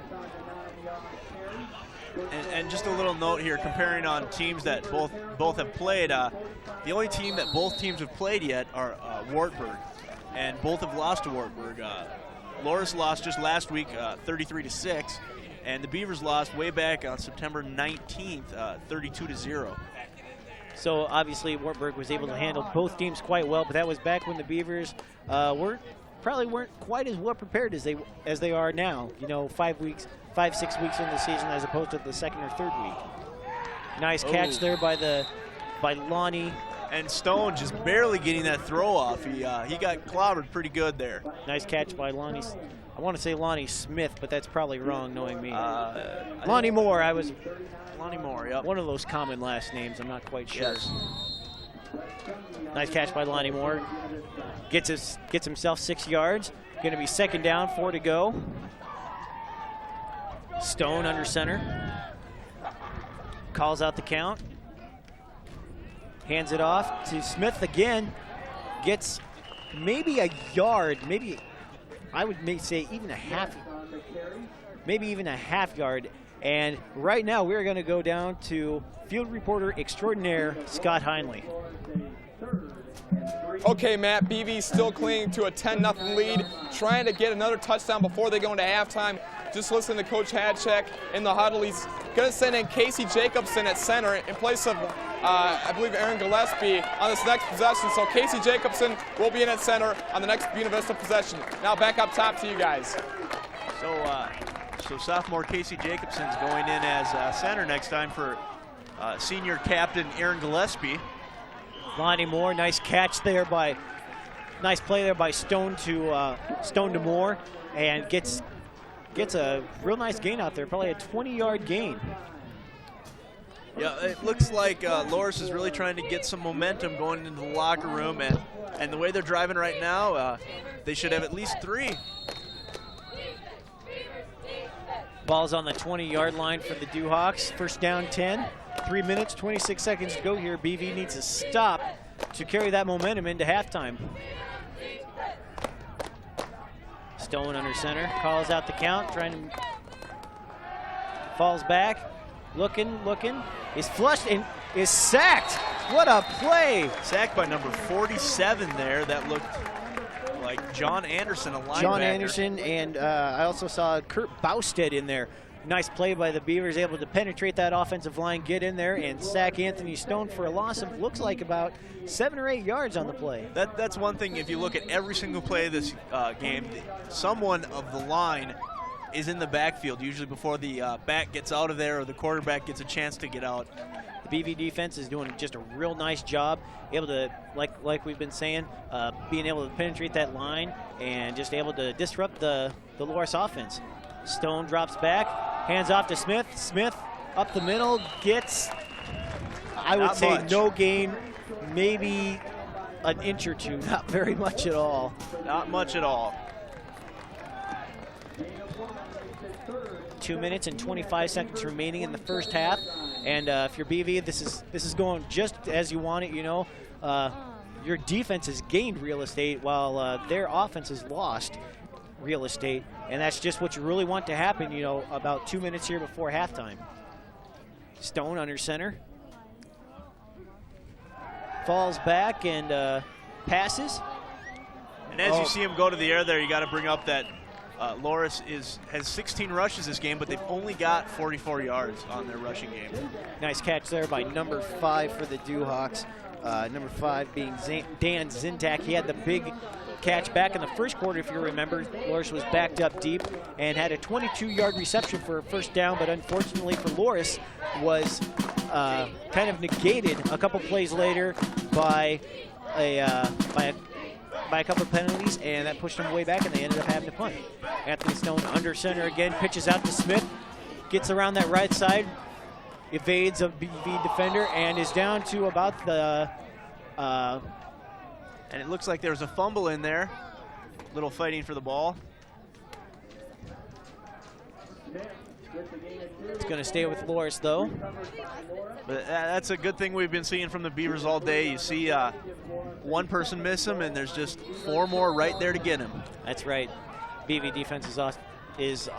And just a little note here, comparing on teams that both have played. The only team that both teams have played yet are Wartburg, and both have lost to Wartburg. Loras lost just last week, 33-6, and the Beavers lost way back on September 19th, 32-0. So obviously Wartburg was able to handle both teams quite well, but that was back when the Beavers probably weren't quite as well prepared as they are now. 5, 6 weeks into the season as opposed to the second or third week. Nice catch there by Lonnie. And Stone just barely getting that throw off. He got clobbered pretty good there. Nice catch by Lonnie. I want to say Lonnie Smith, but that's probably wrong knowing me. Lonnie Moore. Lonnie Moore, yep. One of those common last names. I'm not quite sure. Yes. Nice catch by Lonnie Moore. Gets himself 6 yards. Going to be 2nd down, 4 to go. Stone under center. Calls out the count. Hands it off to Smith again. Gets maybe a yard, maybe I would say even a half, maybe even a half yard. And right now we're going to go down to field reporter extraordinaire Scott Heinley. Okay, Matt, BV still clinging to a 10-0 lead, trying to get another touchdown before they go into halftime. Just listen to Coach Hadcheck in the huddle. He's going to send in Casey Jacobson at center in place of, I believe, Aaron Gillespie on this next possession. So Casey Jacobson will be in at center on the next Buena Vista possession. Now back up top to you guys. So sophomore Casey Jacobson's going in as center next time for senior captain Aaron Gillespie. Lonnie Moore, nice catch there nice play there by Stone to Moore, and gets a real nice gain out there, probably a 20-yard gain. Yeah, it looks like Loras is really trying to get some momentum going into the locker room, and the way they're driving right now, they should have at least 3. Ball's on the 20-yard line for the Dewhawks. 1st down 10. 3 minutes, 26 seconds to go here. BV needs a stop to carry that momentum into halftime. Stone under center, calls out the count, falls back, looking, is flushed and is sacked. What a play! Sacked by number 47 there. That looked like John Anderson, a linebacker. John Anderson, and I also saw Kurt Bousted in there. Nice play by the Beavers, able to penetrate that offensive line, get in there, and sack Anthony Stone for a loss of, looks like, about 7 or 8 yards on the play. That's one thing. If you look at every single play of this game, someone of the line is in the backfield, usually before the back gets out of there or the quarterback gets a chance to get out. The BV defense is doing just a real nice job, able to, like we've been saying, being able to penetrate that line and just able to disrupt the Loras offense. Stone drops back, hands off to Smith. Smith up the middle, gets, I would say, no gain, maybe an inch or two, not very much at all. Not much at all. 2 minutes and 25 seconds remaining in the first half. And if you're BV, this is going just as you want it, you know. Your defense has gained real estate while their offense has lost real estate, and that's just what you really want to happen, you know, about 2 minutes here before halftime. Stone under center. Falls back and passes. And as you see him go to the air there, you got to bring up that Loras has 16 rushes this game, but they've only got 44 yards on their rushing game. Nice catch there by number 5 for the Dewhawks. Number 5 being Dan Zintak. He had the big catch back in the first quarter, if you remember. Loras was backed up deep and had a 22-yard reception for a 1st down, but unfortunately for Loras was kind of negated a couple plays later by a couple of penalties, and that pushed them way back, and they ended up having to punt. Anthony Stone under center again, pitches out to Smith, gets around that right side, evades a BV defender, and is down to about the and it looks like there was a fumble in there. Little fighting for the ball. It's going to stay with Loras, though. But that's a good thing we've been seeing from the Beavers all day. You see one person miss him, and there's just 4 more right there to get him. That's right. BV defense is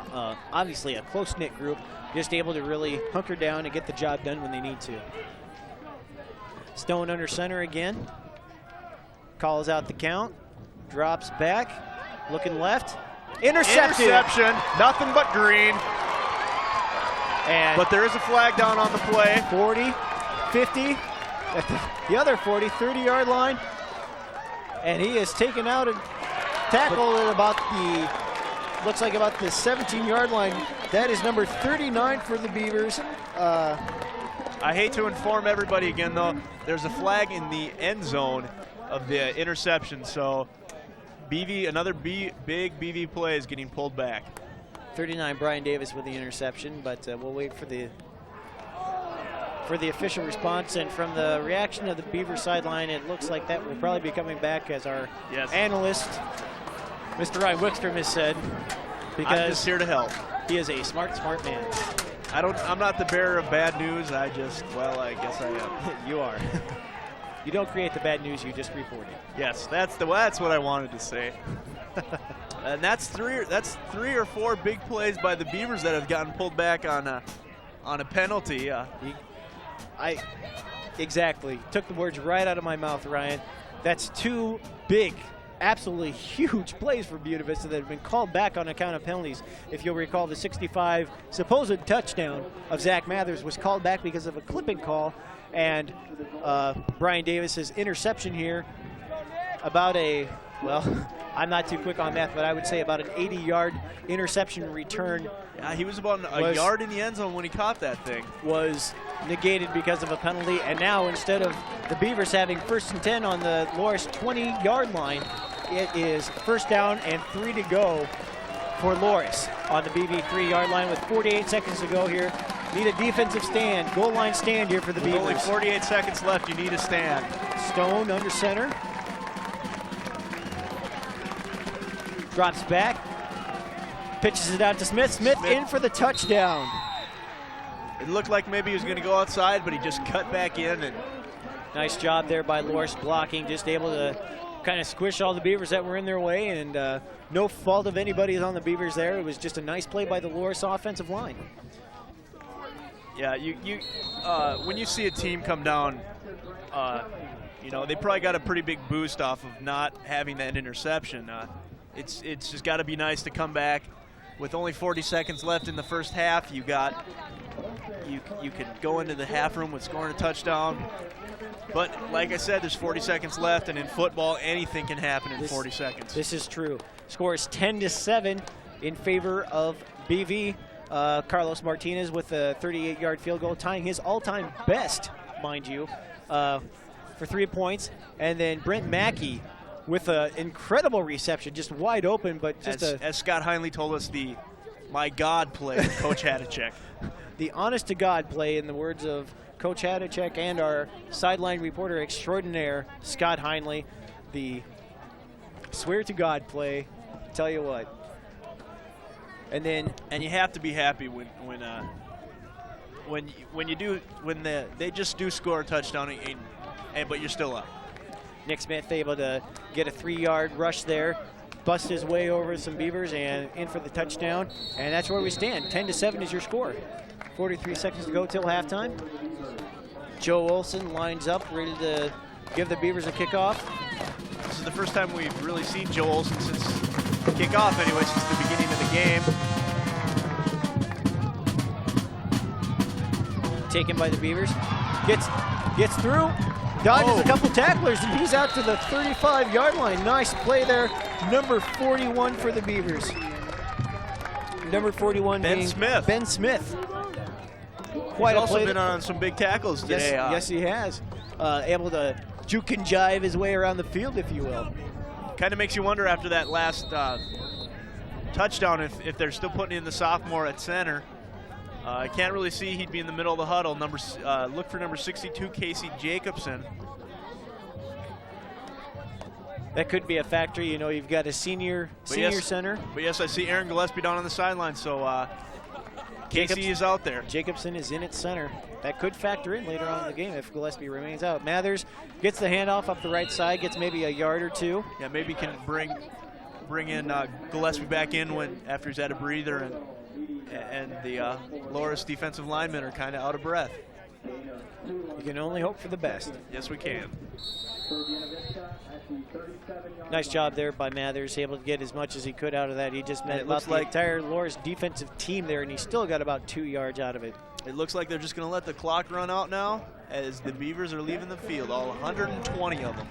obviously a close-knit group, just able to really hunker down and get the job done when they need to. Stone under center again. Calls out the count. Drops back. Looking left. Intercepted. Interception. Nothing but green. But there is a flag down on the play. 40, 50, at the other 40, 30-yard line. And he is taken out and tackled at about the, looks like about the 17-yard line. That is number 39 for the Beavers. I hate to inform everybody again, though. There's a flag in the end zone of the interception, so another big BV play is getting pulled back. 39, Brian Davis with the interception, but we'll wait for the official response. And from the reaction of the Beaver sideline, it looks like that will probably be coming back, as our analyst, Mr. Ryan Wickstrom, has said. Because I'm just here to help. He is a smart man. I'm not the bearer of bad news. I guess I am. You are. You don't create the bad news, you just report it. Yes, that's what I wanted to say. And that's three or four big plays by the Beavers that have gotten pulled back on a penalty. Exactly. Took the words right out of my mouth, Ryan. That's two big, absolutely huge plays for Buena Vista that have been called back on account of penalties. If you'll recall, the 65 supposed touchdown of Zach Mathers was called back because of a clipping call, and Brian Davis's interception here about I'm not too quick on math, but I would say about an 80-yard interception return. He was about a yard in the end zone when he caught that thing. Was negated because of a penalty, and now instead of the Beavers having 1st and 10 on the Loras 20-yard line, it is 1st down and 3 to go for Loras on the BV 3-yard line with 48 seconds to go here. Need a defensive stand, goal line stand here for the Beavers. Only 48 seconds left, you need a stand. Stone under center. Drops back, pitches it out to Smith. Smith in for the touchdown. It looked like maybe he was going to go outside, but he just cut back in. And nice job there by Loras blocking, just able to kind of squish all the Beavers that were in their way, and no fault of anybody's on the Beavers there. It was just a nice play by the Loras offensive line. Yeah, when you see a team come down, they probably got a pretty big boost off of not having that interception. It's just got to be nice to come back with only 40 seconds left in the first half. You could go into the half room with scoring a touchdown. But like I said, there's 40 seconds left, and in football, anything can happen in 40 seconds. This is true. Score is 10-7 in favor of BV. Carlos Martinez with a 38-yard field goal, tying his all-time best, mind you, for 3 points. And then Brent Mackey with an incredible reception, just wide open, but just as Scott Heinley told us, my God play with Coach Hadacek. The honest-to-God play, in the words of Coach Hadacek and our sideline reporter extraordinaire, Scott Heinley. The swear-to-God play, tell you what. And you have to be happy when they just do score a touchdown, but you're still up. Nick Smith able to get a 3-yard rush there, bust his way over some Beavers and in for the touchdown. And that's where we stand. 10-7 is your score. 43 seconds to go till halftime. Joe Olson lines up, ready to give the Beavers a kickoff. This is the first time we've really seen Joe Olson since kickoff, anyway, since the beginning of the game. Taken by the Beavers. Gets through. Dodges a couple tacklers, and he's out to the 35-yard line. Nice play there. Number 41 for the Beavers. Number 41 Ben being Smith. Ben Smith. Quite He's also been on some big tackles today. Yes, he has. Able to juke and jive his way around the field, if you will. Kind of makes you wonder after that last touchdown if they're still putting in the sophomore at center. I can't really see he'd be in the middle of the huddle. Look for number 62, Casey Jacobson. That could be a factor. You know, you've got a senior center. But yes, I see Aaron Gillespie down on the sideline, so Casey is out there. Jacobson is in at center. That could factor in later on in the game if Gillespie remains out. Mathers gets the handoff up the right side, gets maybe a yard or two. Yeah, maybe can bring in Gillespie back in after he's had a breather, and the Loras defensive linemen are kind of out of breath. You can only hope for the best. Yes, we can. Nice job there by Mathers, able to get as much as he could out of that. He just met about the entire Loras defensive team there, and he still got about 2 yards out of it. It looks like they're just going to let the clock run out now as the Beavers are leaving the field, all 120 of them.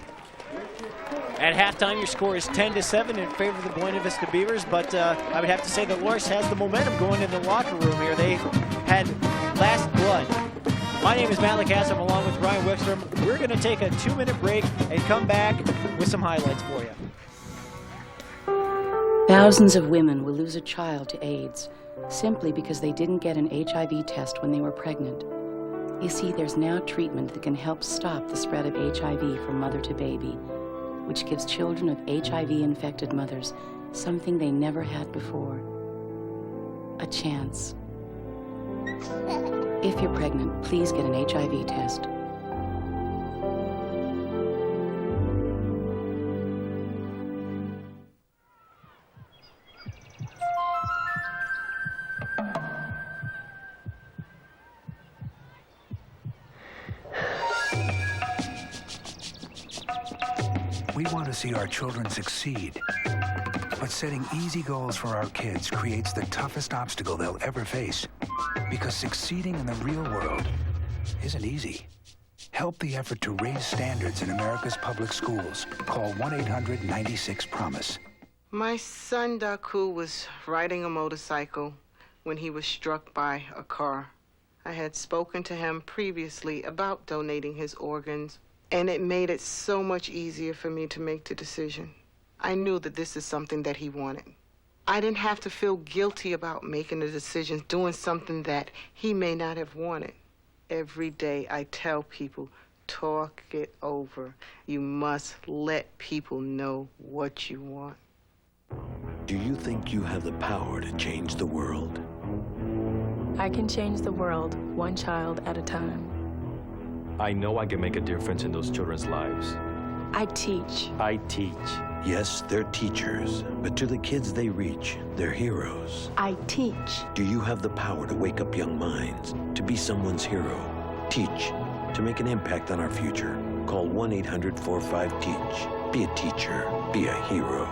At halftime, your score is 10-7 in favor of the Buena Vista Beavers, but I would have to say that Loras has the momentum going in the locker room here. They had last blood My name is Matt Lacasse. I'm along with Ryan Wickstrom. We're going to take a 2-minute break and come back with some highlights for you. Thousands of women will lose a child to AIDS simply because they didn't get an HIV test when they were pregnant. You see, there's now treatment that can help stop the spread of HIV from mother to baby, which gives children of HIV-infected mothers something they never had before: a chance. If you're pregnant, please get an HIV test. We want to see our children succeed. But setting easy goals for our kids creates the toughest obstacle they'll ever face. Because succeeding in the real world isn't easy. Help the effort to raise standards in America's public schools. Call 1-800-96-PROMISE. My son Daku was riding a motorcycle when he was struck by a car. I had spoken to him previously about donating his organs, and it made it so much easier for me to make the decision. I knew that this is something that he wanted. I didn't have to feel guilty about making the decision, doing something that he may not have wanted. Every day I tell people, talk it over. You must let people know what you want. Do you think you have the power to change the world? I can change the world one child at a time. I know I can make a difference in those children's lives. I teach. I teach. Yes, they're teachers, but to the kids they reach, they're heroes. I teach. Do you have the power to wake up young minds, to be someone's hero? Teach, to make an impact on our future. Call 1-800-45-TEACH. Be a teacher. Be a hero.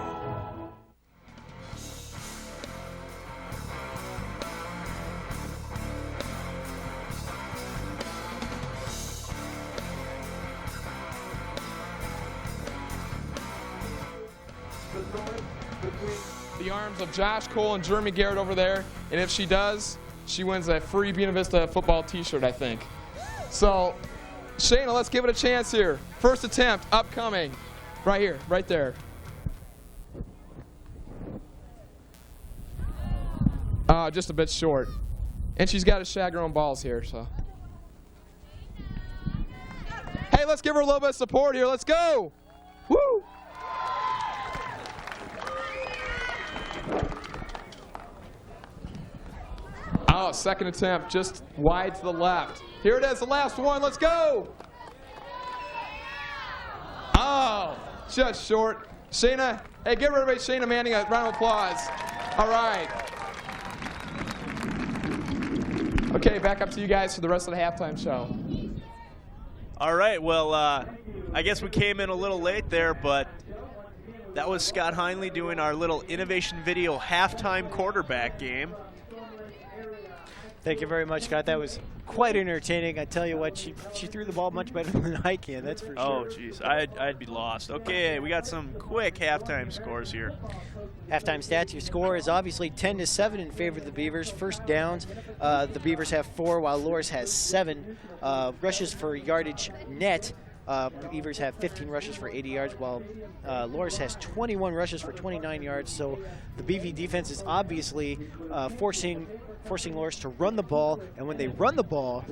The arms of Josh Cole and Jeremy Garrett over there, and if she does, she wins a free Buena Vista football t-shirt, I think. So, Shayna, let's give it a chance here. First attempt, upcoming. Right here, right there. Just a bit short. And she's got to shag her own balls here, so. Hey, let's give her a little bit of support here. Let's go. Woo! Oh, second attempt, just wide to the left. Here it is, the last one, let's go! Oh, just short. Shayna, hey, give everybody Shayna Manning a round of applause. All right. Okay, back up to you guys for the rest of the halftime show. All right, well, I guess we came in a little late there, but that was Scott Heinley doing our little innovation video halftime quarterback game. Thank you very much, Scott. That was quite entertaining. I tell you what, she threw the ball much better than I can, that's for sure. Oh, jeez, I'd be lost. Okay, we got some quick halftime scores here. Halftime stats, your score is obviously 10-7 in favor of the Beavers. First downs, the Beavers have 4, while Loras has 7. Rushes for yardage net, Beavers have 15 rushes for 80 yards, while Loras has 21 rushes for 29 yards. So the BV defense is obviously forcing Loras to run the ball, and when they run the ball,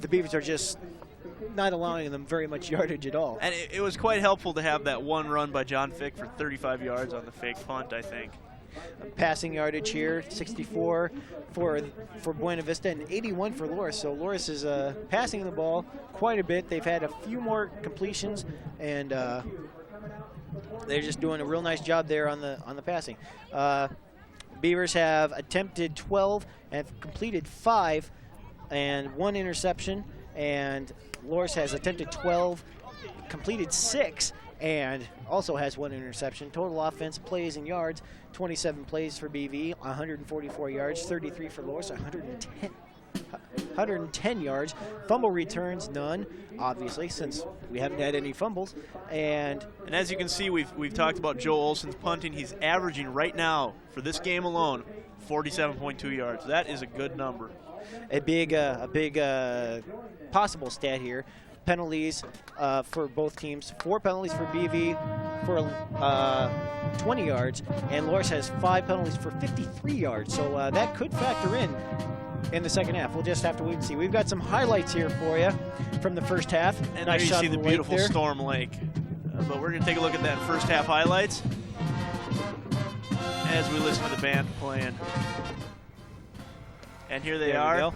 the Beavers are just not allowing them very much yardage at all. And it was quite helpful to have that one run by John Fick for 35 yards on the fake punt, I think. Passing yardage here, 64 for Buena Vista and 81 for Loras. So Loras is passing the ball quite a bit. They've had a few more completions, and they're just doing a real nice job there on the passing. Beavers have attempted 12 and have completed 5 and 1 interception, and Loras has attempted 12, completed 6, and also has 1 interception. Total offense, plays, and yards, 27 plays for BV, 144 yards, 33 for Loras, 110 yards. Fumble returns, none, obviously, since we haven't had any fumbles. And as you can see, we've talked about Joe Olson's punting. He's averaging right now, for this game alone, 47.2 yards. That is a good number. A big possible stat here. Penalties for both teams. 4 penalties for BV for 20 yards, and Loras has 5 penalties for 53 yards. So that could factor in the second half. We'll just have to wait and see. We've got some highlights here for you from the first half. And nice there you see the beautiful Storm Lake. But we're going to take a look at that first half highlights as we listen to the band playing. And here they are. And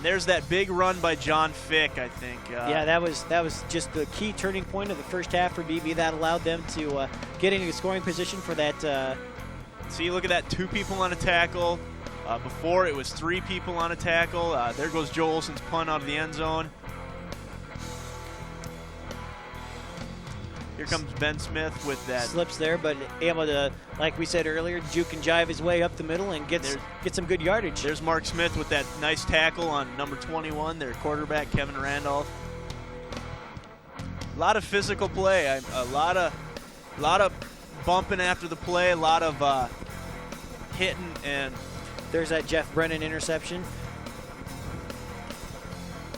there's that big run by John Fick, I think. Yeah, that was just the key turning point of the first half for BV. That allowed them to get into a scoring position for that. See, look at that, 2 people on a tackle. Before it was 3 people on a tackle. There goes Joe Olson's punt out of the end zone. Here comes Ben Smith with that. Slips there, but able to, like we said earlier, juke and jive his way up the middle and get some good yardage. There's Mark Smith with that nice tackle on number 21, their quarterback, Kevin Randolph. A lot of physical play. A lot of bumping after the play, a lot of hitting, and there's that Jeff Brennan interception.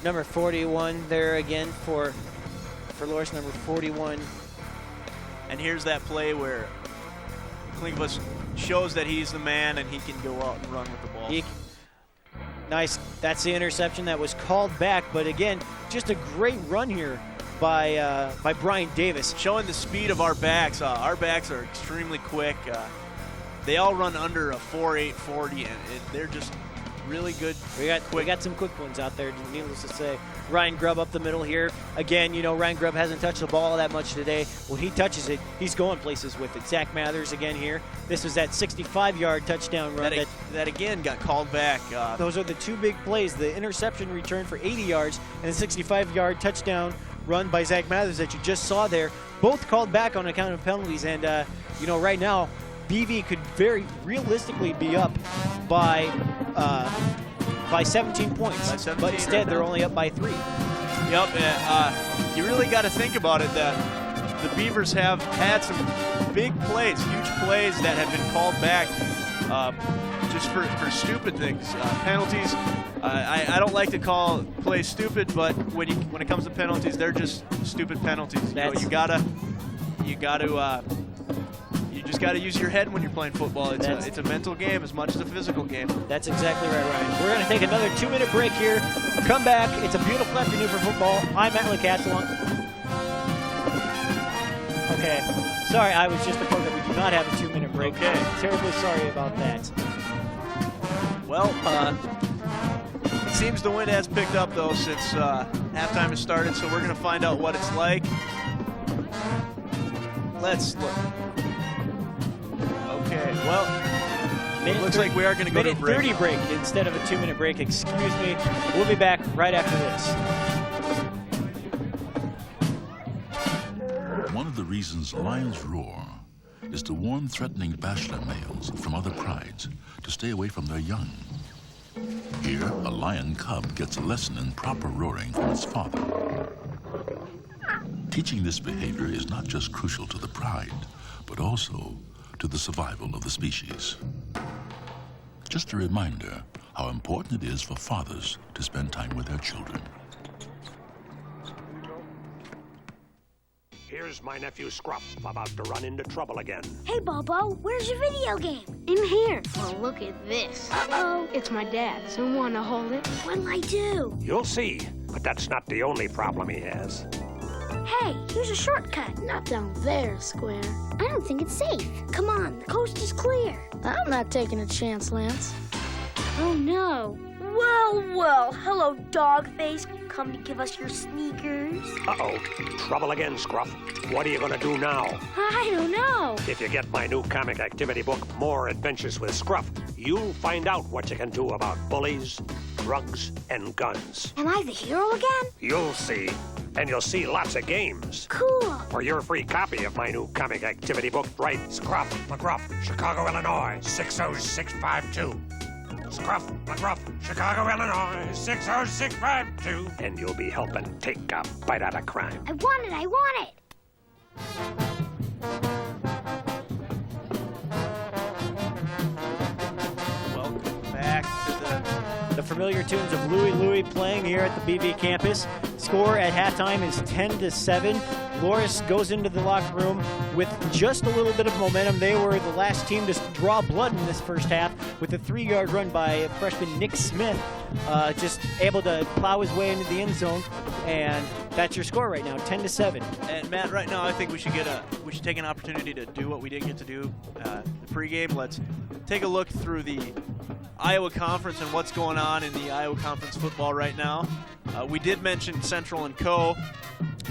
Number 41 there again for Loras, number 41. And here's that play where Klinkvist shows that he's the man and he can go out and run with the ball. Nice. That's the interception that was called back, but again, just a great run here by Brian Davis. Showing the speed of our backs. Our backs are extremely quick. They all run under a 4.8 40, and they're just really good. We got some quick ones out there, needless to say. Ryan Grubb up the middle here. Again, Ryan Grubb hasn't touched the ball that much today. When he touches it, he's going places with it. Zach Mathers again here. This was that 65-yard touchdown run that again got called back. Those are the 2 big plays, the interception return for 80 yards and the 65-yard touchdown run by Zach Mathers that you just saw there. Both called back on account of penalties, and right now, BV could very realistically be up by 17 points, but instead they're only up by 3. Yep, and you really got to think about it that the Beavers have had some big plays, huge plays that have been called back just for stupid things, penalties. I don't like to call plays stupid, but when it comes to penalties, they're just stupid penalties. You just got to use your head when you're playing football. It's a mental game as much as a physical game. That's exactly right, Ryan. We're going to take another 2-minute break here. Come back. It's a beautiful afternoon for football. I'm Matt LeCastelon. Okay. Sorry, I was just informed that we do not have a 2-minute break. Okay. Terribly sorry about that. Well, it seems the wind has picked up, though, since halftime has started, so we're going to find out what it's like. Let's look. Okay, well, it looks like we are going to go to a break. 30 break instead of a 2-minute break. Excuse me. We'll be back right after this. One of the reasons lions roar is to warn threatening bachelor males from other prides to stay away from their young. Here, a lion cub gets a lesson in proper roaring from its father. Teaching this behavior is not just crucial to the pride, but also to the survival of the species. Just a reminder how important it is for fathers to spend time with their children. Here's my nephew Scruff, about to run into trouble again. Hey, Bobo, where's your video game? In here. Oh, look at this. Uh-oh. It's my dad's. You want to hold it? What'll I do? You'll see, but that's not the only problem he has. Hey, here's a shortcut. Not down there, Square. I don't think it's safe. Come on, the coast is clear. I'm not taking a chance, Lance. Oh, no. Well, hello, Dogface. Come to give us your sneakers. Uh-oh, trouble again, Scruff. What are you gonna do now? I don't know. If you get my new comic activity book, More Adventures with Scruff, you'll find out what you can do about bullies, drugs, and guns. Am I the hero again? You'll see. And you'll see lots of games. Cool. For your free copy of my new comic activity book, write Scruff McGruff, Chicago, Illinois, 60652. Scruff McGruff, Chicago, Illinois, 60652. And you'll be helping take a bite out of crime. I want it. back to the familiar tunes of Louie Louie playing here at the BV campus. Score at halftime is 10-7. Loras goes into the locker room with just a little bit of momentum. They were the last team to draw blood in this first half with a 3-yard run by freshman Nick Smith, just able to plow his way into the end zone, and that's your score right now, 10-7. And Matt, right now I think we should take an opportunity to do what we didn't get to do the pregame. Let's take a look through the Iowa Conference and what's going on in the Iowa Conference football right now. We did mention Central and Co.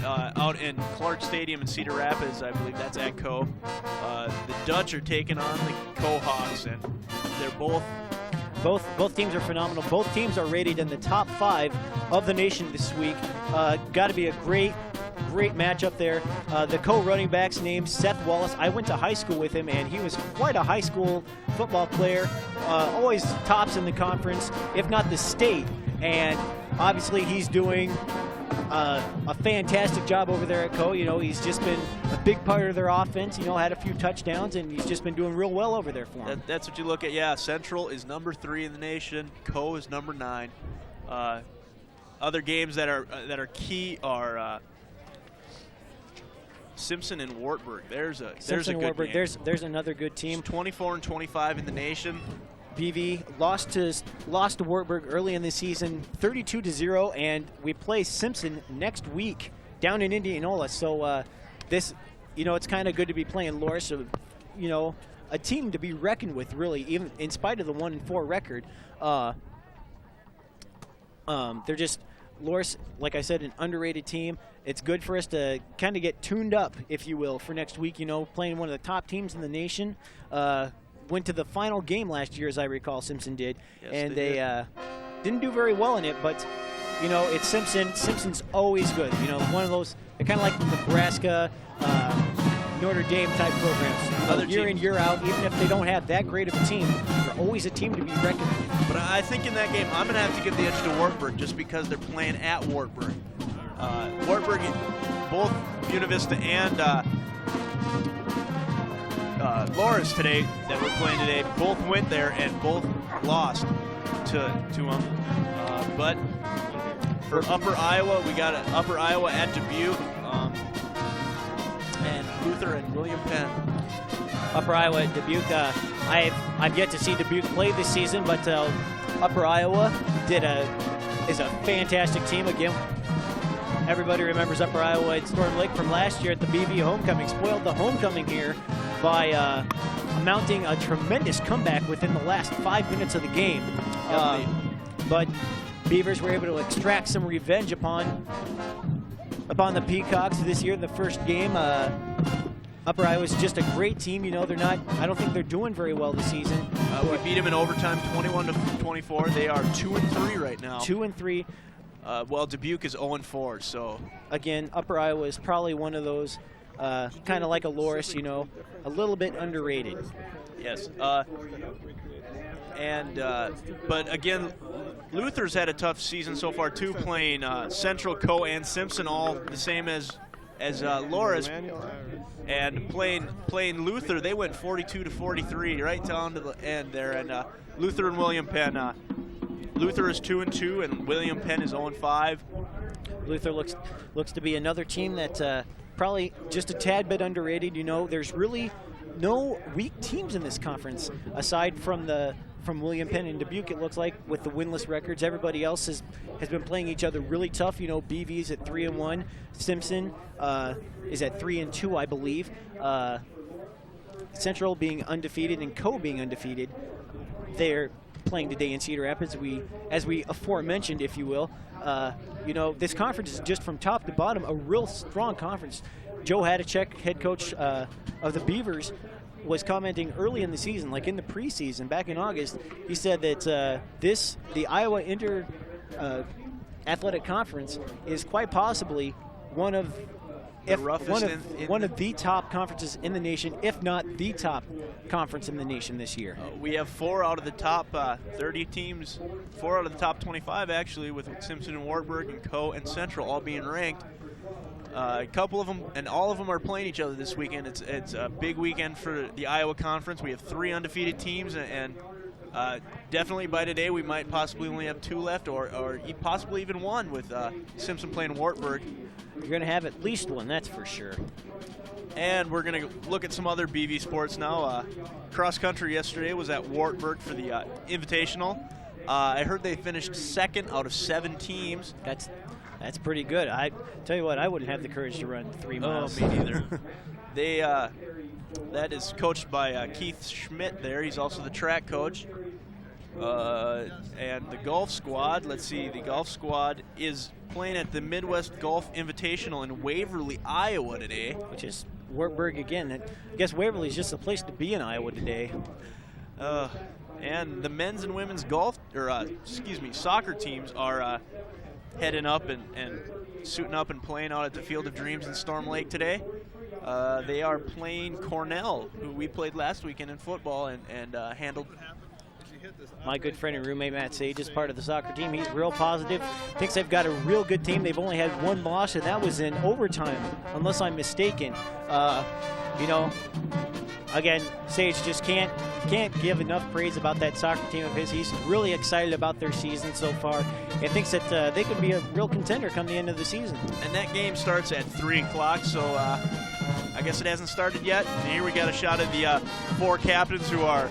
Out in Clark Stadium in Cedar Rapids. I believe that's at Co. The Dutch are taking on the Co-Hawks, and they're both teams are phenomenal. Both teams are rated in the top 5 of the nation this week. Got to be a great matchup there. The co-running back's named Seth Wallace. I went to high school with him, and he was quite a high school football player. Always tops in the conference, if not the state. And obviously he's doing a fantastic job over there at Co. You know, he's just been a big part of their offense. You know, had a few touchdowns, and he's just been doing real well over there for them. That's what you look at. Yeah, Central is number 3 in the nation. Co is number 9. Other games that are key are Simpson and Wartburg. There's a good game. There's another good team. 24-25 in the nation. BV lost to Wartburg early in the season, 32-0, and we play Simpson next week down in Indianola. So this, you know, it's kind of good to be playing Loras, so, you know, a team to be reckoned with, really, even in spite of the 1-4 record. They're just Loras, like I said, an underrated team. It's good for us to kind of get tuned up, if you will, for next week. You know, playing one of the top teams in the nation. Went to the final game last year, as I recall, Simpson did. Yes, and they didn't do very well in it, but, you know, it's Simpson. Simpson's always good. You know, one of those, they're kind of like the Nebraska, Notre Dame type programs. Other year in, year out, even if they don't have that great of a team, they're always a team to be reckoned with. But I think in that game, I'm going to have to give the edge to Wartburg just because they're playing at Wartburg. Wartburg, both Buena Vista and Loras today, that we're playing today, both went there and both lost to them. But for Upper Iowa, we got Upper Iowa at Dubuque, and Luther and William Penn. Upper Iowa at Dubuque. I've yet to see Dubuque play this season, but Upper Iowa is a fantastic team. Again, everybody remembers Upper Iowa at Storm Lake from last year at the BV homecoming. Spoiled the homecoming here by mounting a tremendous comeback within the last 5 minutes of the game. But Beavers were able to extract some revenge upon the Peacocks this year in the first game. Upper Iowa is just a great team. You know, I don't think they're doing very well this season. We beat them in overtime 21-24. They are 2-3 right now. 2-3. Well, Dubuque is 0-4. So again, Upper Iowa is probably one of those kind of like a Loras, you know, a little bit underrated. Yes. But again, Luther's had a tough season so far too, playing Central, Co, and Simpson all the same as Loras. And playing Luther, they went 42-43 right down to the end there. And Luther and William Penn. Luther is 2-2, and William Penn is 0-5. Luther looks to be another team that probably just a tad bit underrated. You know, there's really no weak teams in this conference aside from William Penn and Dubuque. It looks like with the winless records, everybody else has been playing each other really tough. You know, BV's at 3-1. Simpson is at 3-2, I believe. Central being undefeated and Co being undefeated. They're playing today in Cedar Rapids, as we aforementioned, if you will. You know, this conference is just from top to bottom a real strong conference. Joe Hadacek, head coach of the Beavers, was commenting early in the season, like in the preseason, back in August. He said that the Iowa Inter Athletic Conference is quite possibly one of the top conferences in the nation, if not the top conference in the nation this year. We have 4 out of the top 30 teams, 4 out of the top 25 actually, with Simpson and Wartburg and Co and Central all being ranked. A couple of them, and all of them are playing each other this weekend. It's a big weekend for the Iowa Conference. We have 3 undefeated teams, and Definitely by today we might possibly only have 2 left, or possibly even 1 with Simpson playing Wartburg. You're going to have at least 1, that's for sure. And we're going to look at some other BV sports now. Cross country yesterday was at Wartburg for the Invitational. I heard they finished 2nd out of 7 teams. That's pretty good. I tell you what, I wouldn't have the courage to run 3 miles. Oh, me neither. That is coached by Keith Schmidt there. He's also the track coach. And the golf squad, let's see, the golf squad is playing at the Midwest Golf Invitational in Waverly, Iowa today. Which is Wartburg again. I guess Waverly's just a place to be in Iowa today. And the men's and women's golf, soccer teams are heading up and suiting up and playing out at the Field of Dreams in Storm Lake today. They are playing Cornell, who we played last weekend in football and handled. My good friend and roommate Matt Sage is part of the soccer team. He's real positive, thinks they've got a real good team. They've only had 1 loss, and that was in overtime, unless I'm mistaken. You know, again, Sage just can't give enough praise about that soccer team of his. He's really excited about their season so far and thinks that they could be a real contender come the end of the season. And that game starts at 3 o'clock, so I guess it hasn't started yet. And here we got a shot of the 4 captains, who are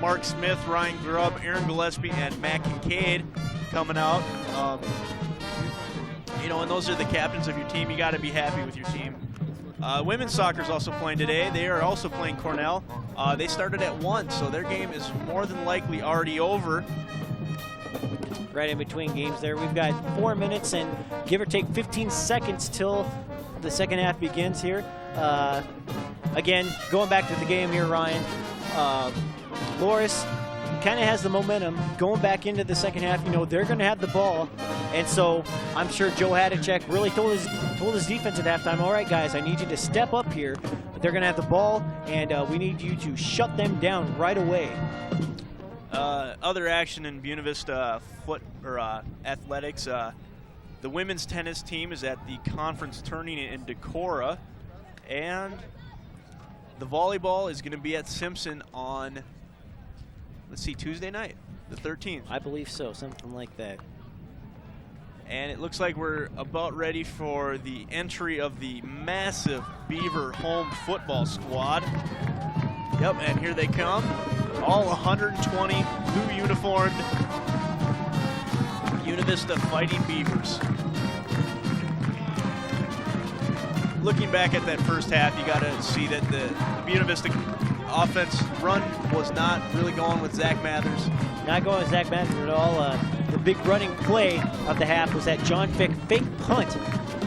Mark Smith, Ryan Grubb, Aaron Gillespie, and Matt Kincaid coming out. You know, and those are the captains of your team. You got to be happy with your team. Women's soccer is also playing today. They are also playing Cornell. They started at 1, so their game is more than likely already over. Right in between games there. We've got 4 minutes and give or take 15 seconds till the second half begins here. Again, going back to the game here, Ryan, Loras kind of has the momentum going back into the second half. You know, they're going to have the ball, and so I'm sure Joe Hadacek really told his defense at halftime, all right, guys, I need you to step up here. But they're going to have the ball, and we need you to shut them down right away. Other action in Buena Vista athletics, the women's tennis team is at the conference tournament in Decorah, and the volleyball is going to be at Simpson on, let's see, Tuesday night, the 13th. I believe so, something like that. And it looks like we're about ready for the entry of the massive Beaver home football squad. Yep, and here they come. All 120 blue uniformed Buena Vista Fighting Beavers. Looking back at that first half, you got to see that the Buena Vista offense run was not really going with Zach Mathers. Not going with Zach Mathers at all. The big running play of the half was that John Fick fake punt.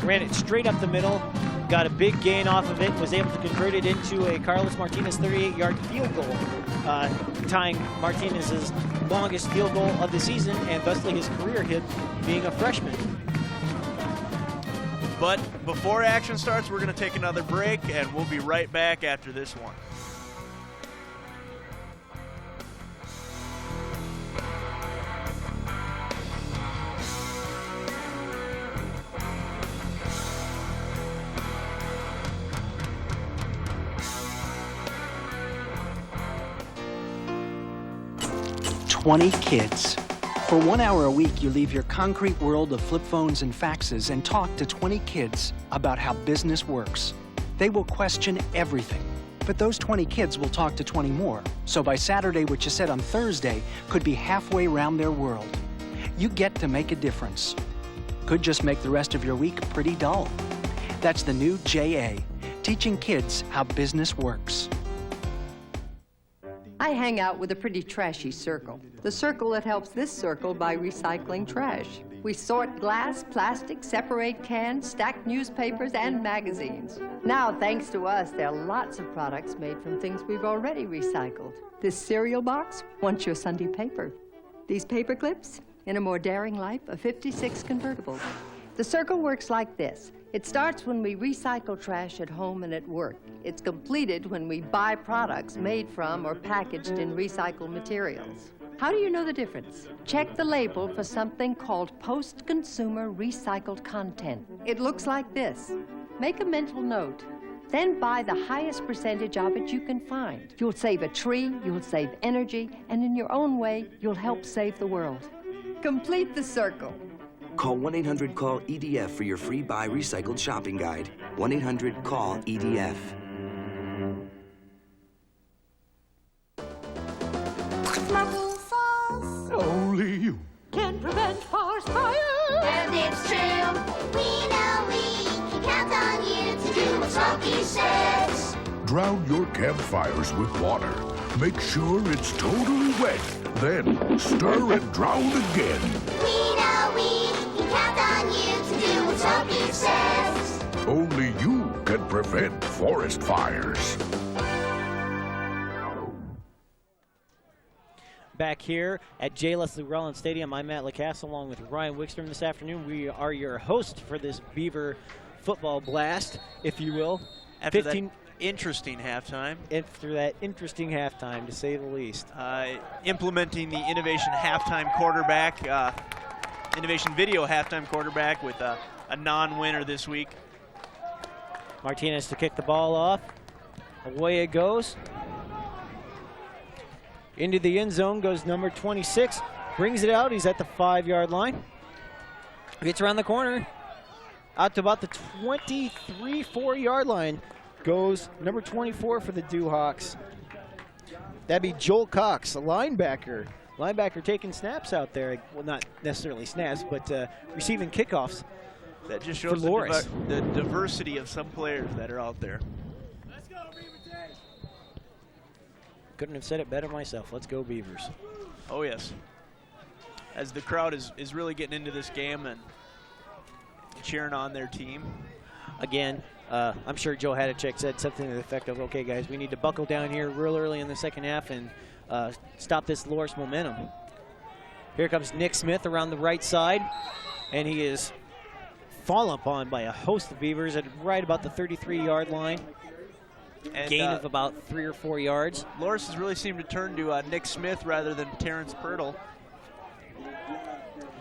Ran it straight up the middle, got a big gain off of it, was able to convert it into a Carlos Martinez 38-yard field goal, tying Martinez's longest field goal of the season and thusly his career hit being a freshman. But before action starts, we're going to take another break, and we'll be right back after this one. "20 kids. For 1 hour a week, you leave your concrete world of flip phones and faxes and talk to 20 kids about how business works. They will question everything, but those 20 kids will talk to 20 more. So by Saturday, what you said on Thursday could be halfway around their world. You get to make a difference. Could just make the rest of your week pretty dull. That's the new JA, teaching kids how business works." I hang out with a pretty trashy circle. The circle that helps this circle by recycling trash. We sort glass, plastic, separate cans, stack newspapers and magazines. Now, thanks to us, there are lots of products made from things we've already recycled. This cereal box wants your Sunday paper. These paper clips, in a more daring life, a 56 convertible. The circle works like this. It starts when we recycle trash at home and at work. It's completed when we buy products made from or packaged in recycled materials. How do you know the difference? Check the label for something called post-consumer recycled content. It looks like this. Make a mental note. Then buy the highest percentage of it you can find. You'll save a tree, you'll save energy, and in your own way, you'll help save the world. Complete the circle. Call 1-800-CALL-EDF for your free Buy Recycled shopping guide. 1-800-CALL-EDF. Only you can prevent forest fires. And it's true. We know we can count on you to do what Smoky says. drown your campfires with water. Make sure it's totally wet. Then stir and drown again. We know we can count on you to do what Smoky says. Only you can prevent forest fires. Back here at J. Leslie Rollins Stadium, I'm Matt LaCasse along with Ryan Wickstrom this afternoon. We are your host for this Beaver football blast, if you will. After that interesting halftime. After that interesting halftime, to say the least. Implementing the Innovation halftime quarterback, Innovation Video halftime quarterback with a non-winner this week. Martinez to kick the ball off. Away it goes. Into the end zone goes number 26. Brings it out. He's at the 5-yard line. Gets around the corner. Out to about the 23-4-yard line goes number 24 for the Dewhawks. That'd be Joel Cox, a linebacker. Linebacker taking snaps out there. Well, not necessarily snaps, but receiving kickoffs. That just shows the diversity of some players that are out there. Couldn't have said it better myself. Let's go Beavers. Oh, yes. As the crowd is really getting into this game and cheering on their team. Again, I'm sure Joe Hadachek said something to the effect of, okay, guys, we need to buckle down here real early in the second half and stop this Loras momentum. Here comes Nick Smith around the right side, and he is fallen upon by a host of Beavers at right about the 33-yard line. And, gain of about 3 or 4 yards. Loras has really seemed to turn to Nick Smith rather than Terrence Pirtle.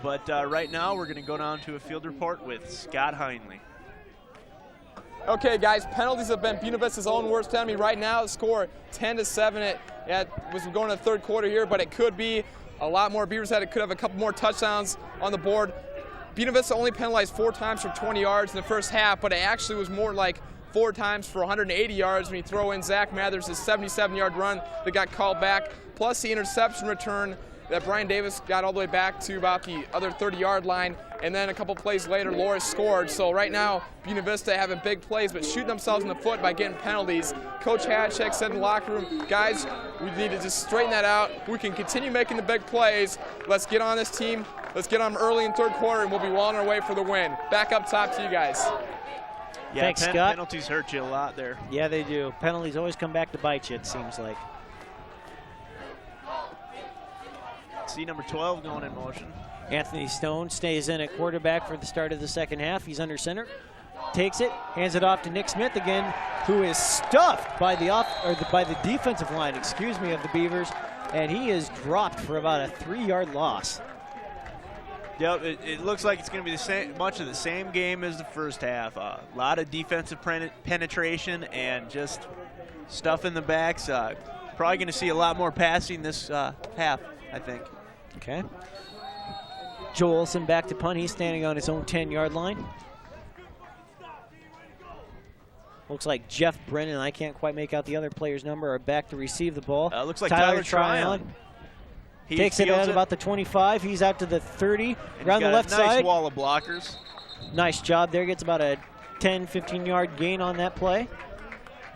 But right now we're going to go down to a field report with Scott Heinley. Okay, guys, penalties have been Buena Vista's own worst enemy. Right now, the score 10-7. It was going to the third quarter here, but it could be a lot more. Beavers could have a couple more touchdowns on the board. Buena Vista only penalized 4 times for 20 yards in the first half, but it actually was more like 4 times for 180 yards when you throw in Zach Mathers' 77-yard run that got called back, plus the interception return that Brian Davis got all the way back to about the other 30-yard line, and then a couple plays later, Loras scored. So right now, Buena Vista having big plays, but shooting themselves in the foot by getting penalties. Coach Hadachek said in the locker room, guys, we need to just straighten that out. We can continue making the big plays. Let's get on this team. Let's get on them early in third quarter, and we'll be well on our way for the win. Back up top to you guys. Yeah, thanks, Scott. Penalties hurt you a lot there. Yeah, they do. Penalties always come back to bite you, it seems like. See number 12 going in motion. Anthony Stone stays in at quarterback for the start of the second half. He's under center. Takes it, hands it off to Nick Smith again, who is stuffed by the defensive line, of the Beavers, and he is dropped for about a 3-yard loss. Yep, it looks like it's going to be much of the same game as the first half. A lot of defensive penetration and just stuff in the backs. Probably going to see a lot more passing this half, I think. Okay. Joe Olson back to punt. He's standing on his own 10-yard line. Looks like Jeff Brennan, I can't quite make out the other player's number, are back to receive the ball. Looks like Tyler Tryon. He takes it out about the 25. He's out to the 30. And around the left a nice side. Wall of blockers. Nice job there. Gets about a 10, 15-yard gain on that play.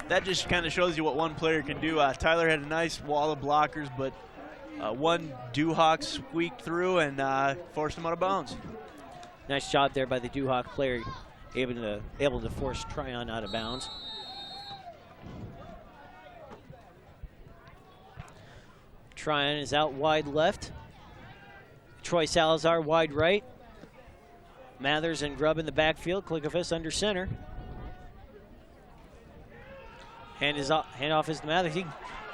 That just kind of shows you what one player can do. Tyler had a nice wall of blockers, but one Dewhawk squeaked through and forced him out of bounds. Nice job there by the Dewhawk player, able to force Tryon out of bounds. Tryon is out wide left. Troy Salazar wide right. Mathers and Grubb in the backfield. Klickoff under center. Hand off is to Mathers.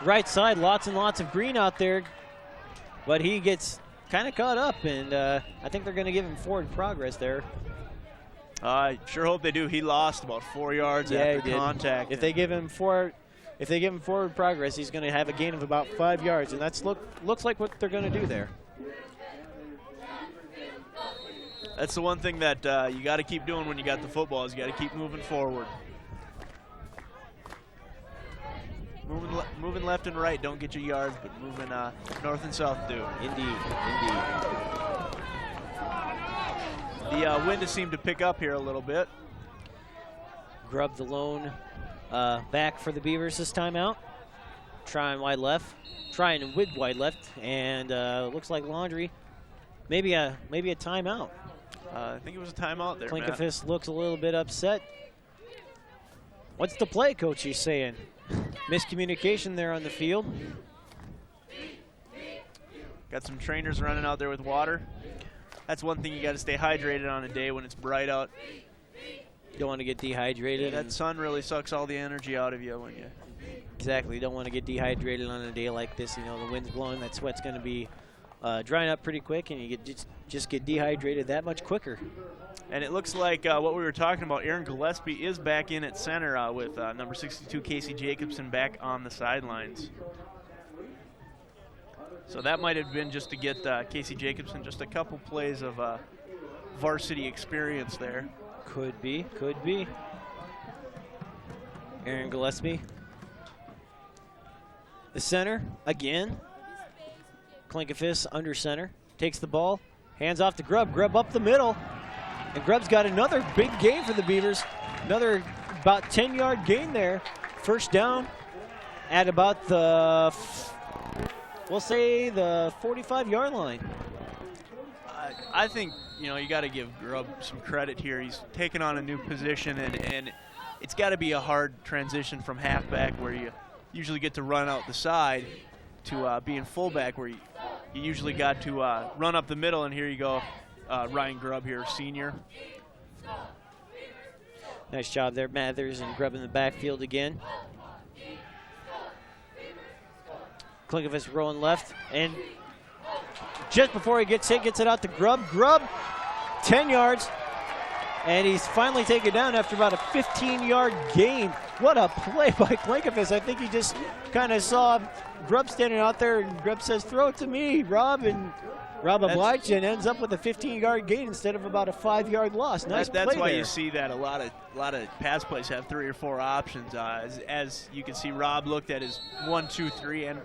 Right side, lots and lots of green out there. But he gets kind of caught up, and I think they're going to give him forward progress there. I sure hope they do. He lost about 4 yards after contact. If they give him forward progress, he's going to have a gain of about 5 yards, and that's looks like what they're going to do there. That's the one thing that you got to keep doing when you got the football, is you got to keep moving forward. Moving left and right don't get you yards, but moving north and south do. Indeed. The wind has seemed to pick up here a little bit. Grubb the lone back for the Beavers this time out. Trying wide left, trying Wigg wide left, and looks like Laundry. Maybe a timeout. I think it was a timeout there, Klinkefis looks a little bit upset. What's the play, coach? He's saying. Miscommunication there on the field. Got some trainers running out there with water. That's one thing you got to stay hydrated on a day when it's bright out. Don't want to get dehydrated. That sun really sucks all the energy out of you when you. Exactly. Don't want to get dehydrated on a day like this. You know, the wind's blowing. That sweat's going to be drying up pretty quick, and you just get dehydrated that much quicker. And it looks like what we were talking about, Aaron Gillespie is back in at center with number 62, Casey Jacobson, back on the sidelines. So that might have been just to get Casey Jacobson just a couple plays of varsity experience there. Could be. Aaron Gillespie. The center, again. Klinkefis under center. Takes the ball, hands off to Grubb. Grubb up the middle. And Grubb's got another big gain for the Beavers. Another about 10-yard gain there. First down at about the, we'll say the 45-yard line. I think, you know, you got to give Grubb some credit here. He's taken on a new position, and it's got to be a hard transition from halfback, where you usually get to run out the side, to being fullback, where you usually got to run up the middle, and here you go. Ryan Grubb here, senior. Nice job there, Mathers and Grubb in the backfield again. Klinkefis rolling left, and just before he gets it out to Grubb. Grubb, 10 yards, and he's finally taken down after about a 15-yard gain. What a play by Klinkefis. I think he just kind of saw Grubb standing out there, and Grubb says, "Throw it to me, Rob," and Rob obliged and ends up with a 15-yard gain instead of about a 5-yard loss. Nice play That's why there. you see that a lot of pass plays have 3 or 4 options. As you can see, Rob looked at his 1, 2, 3, and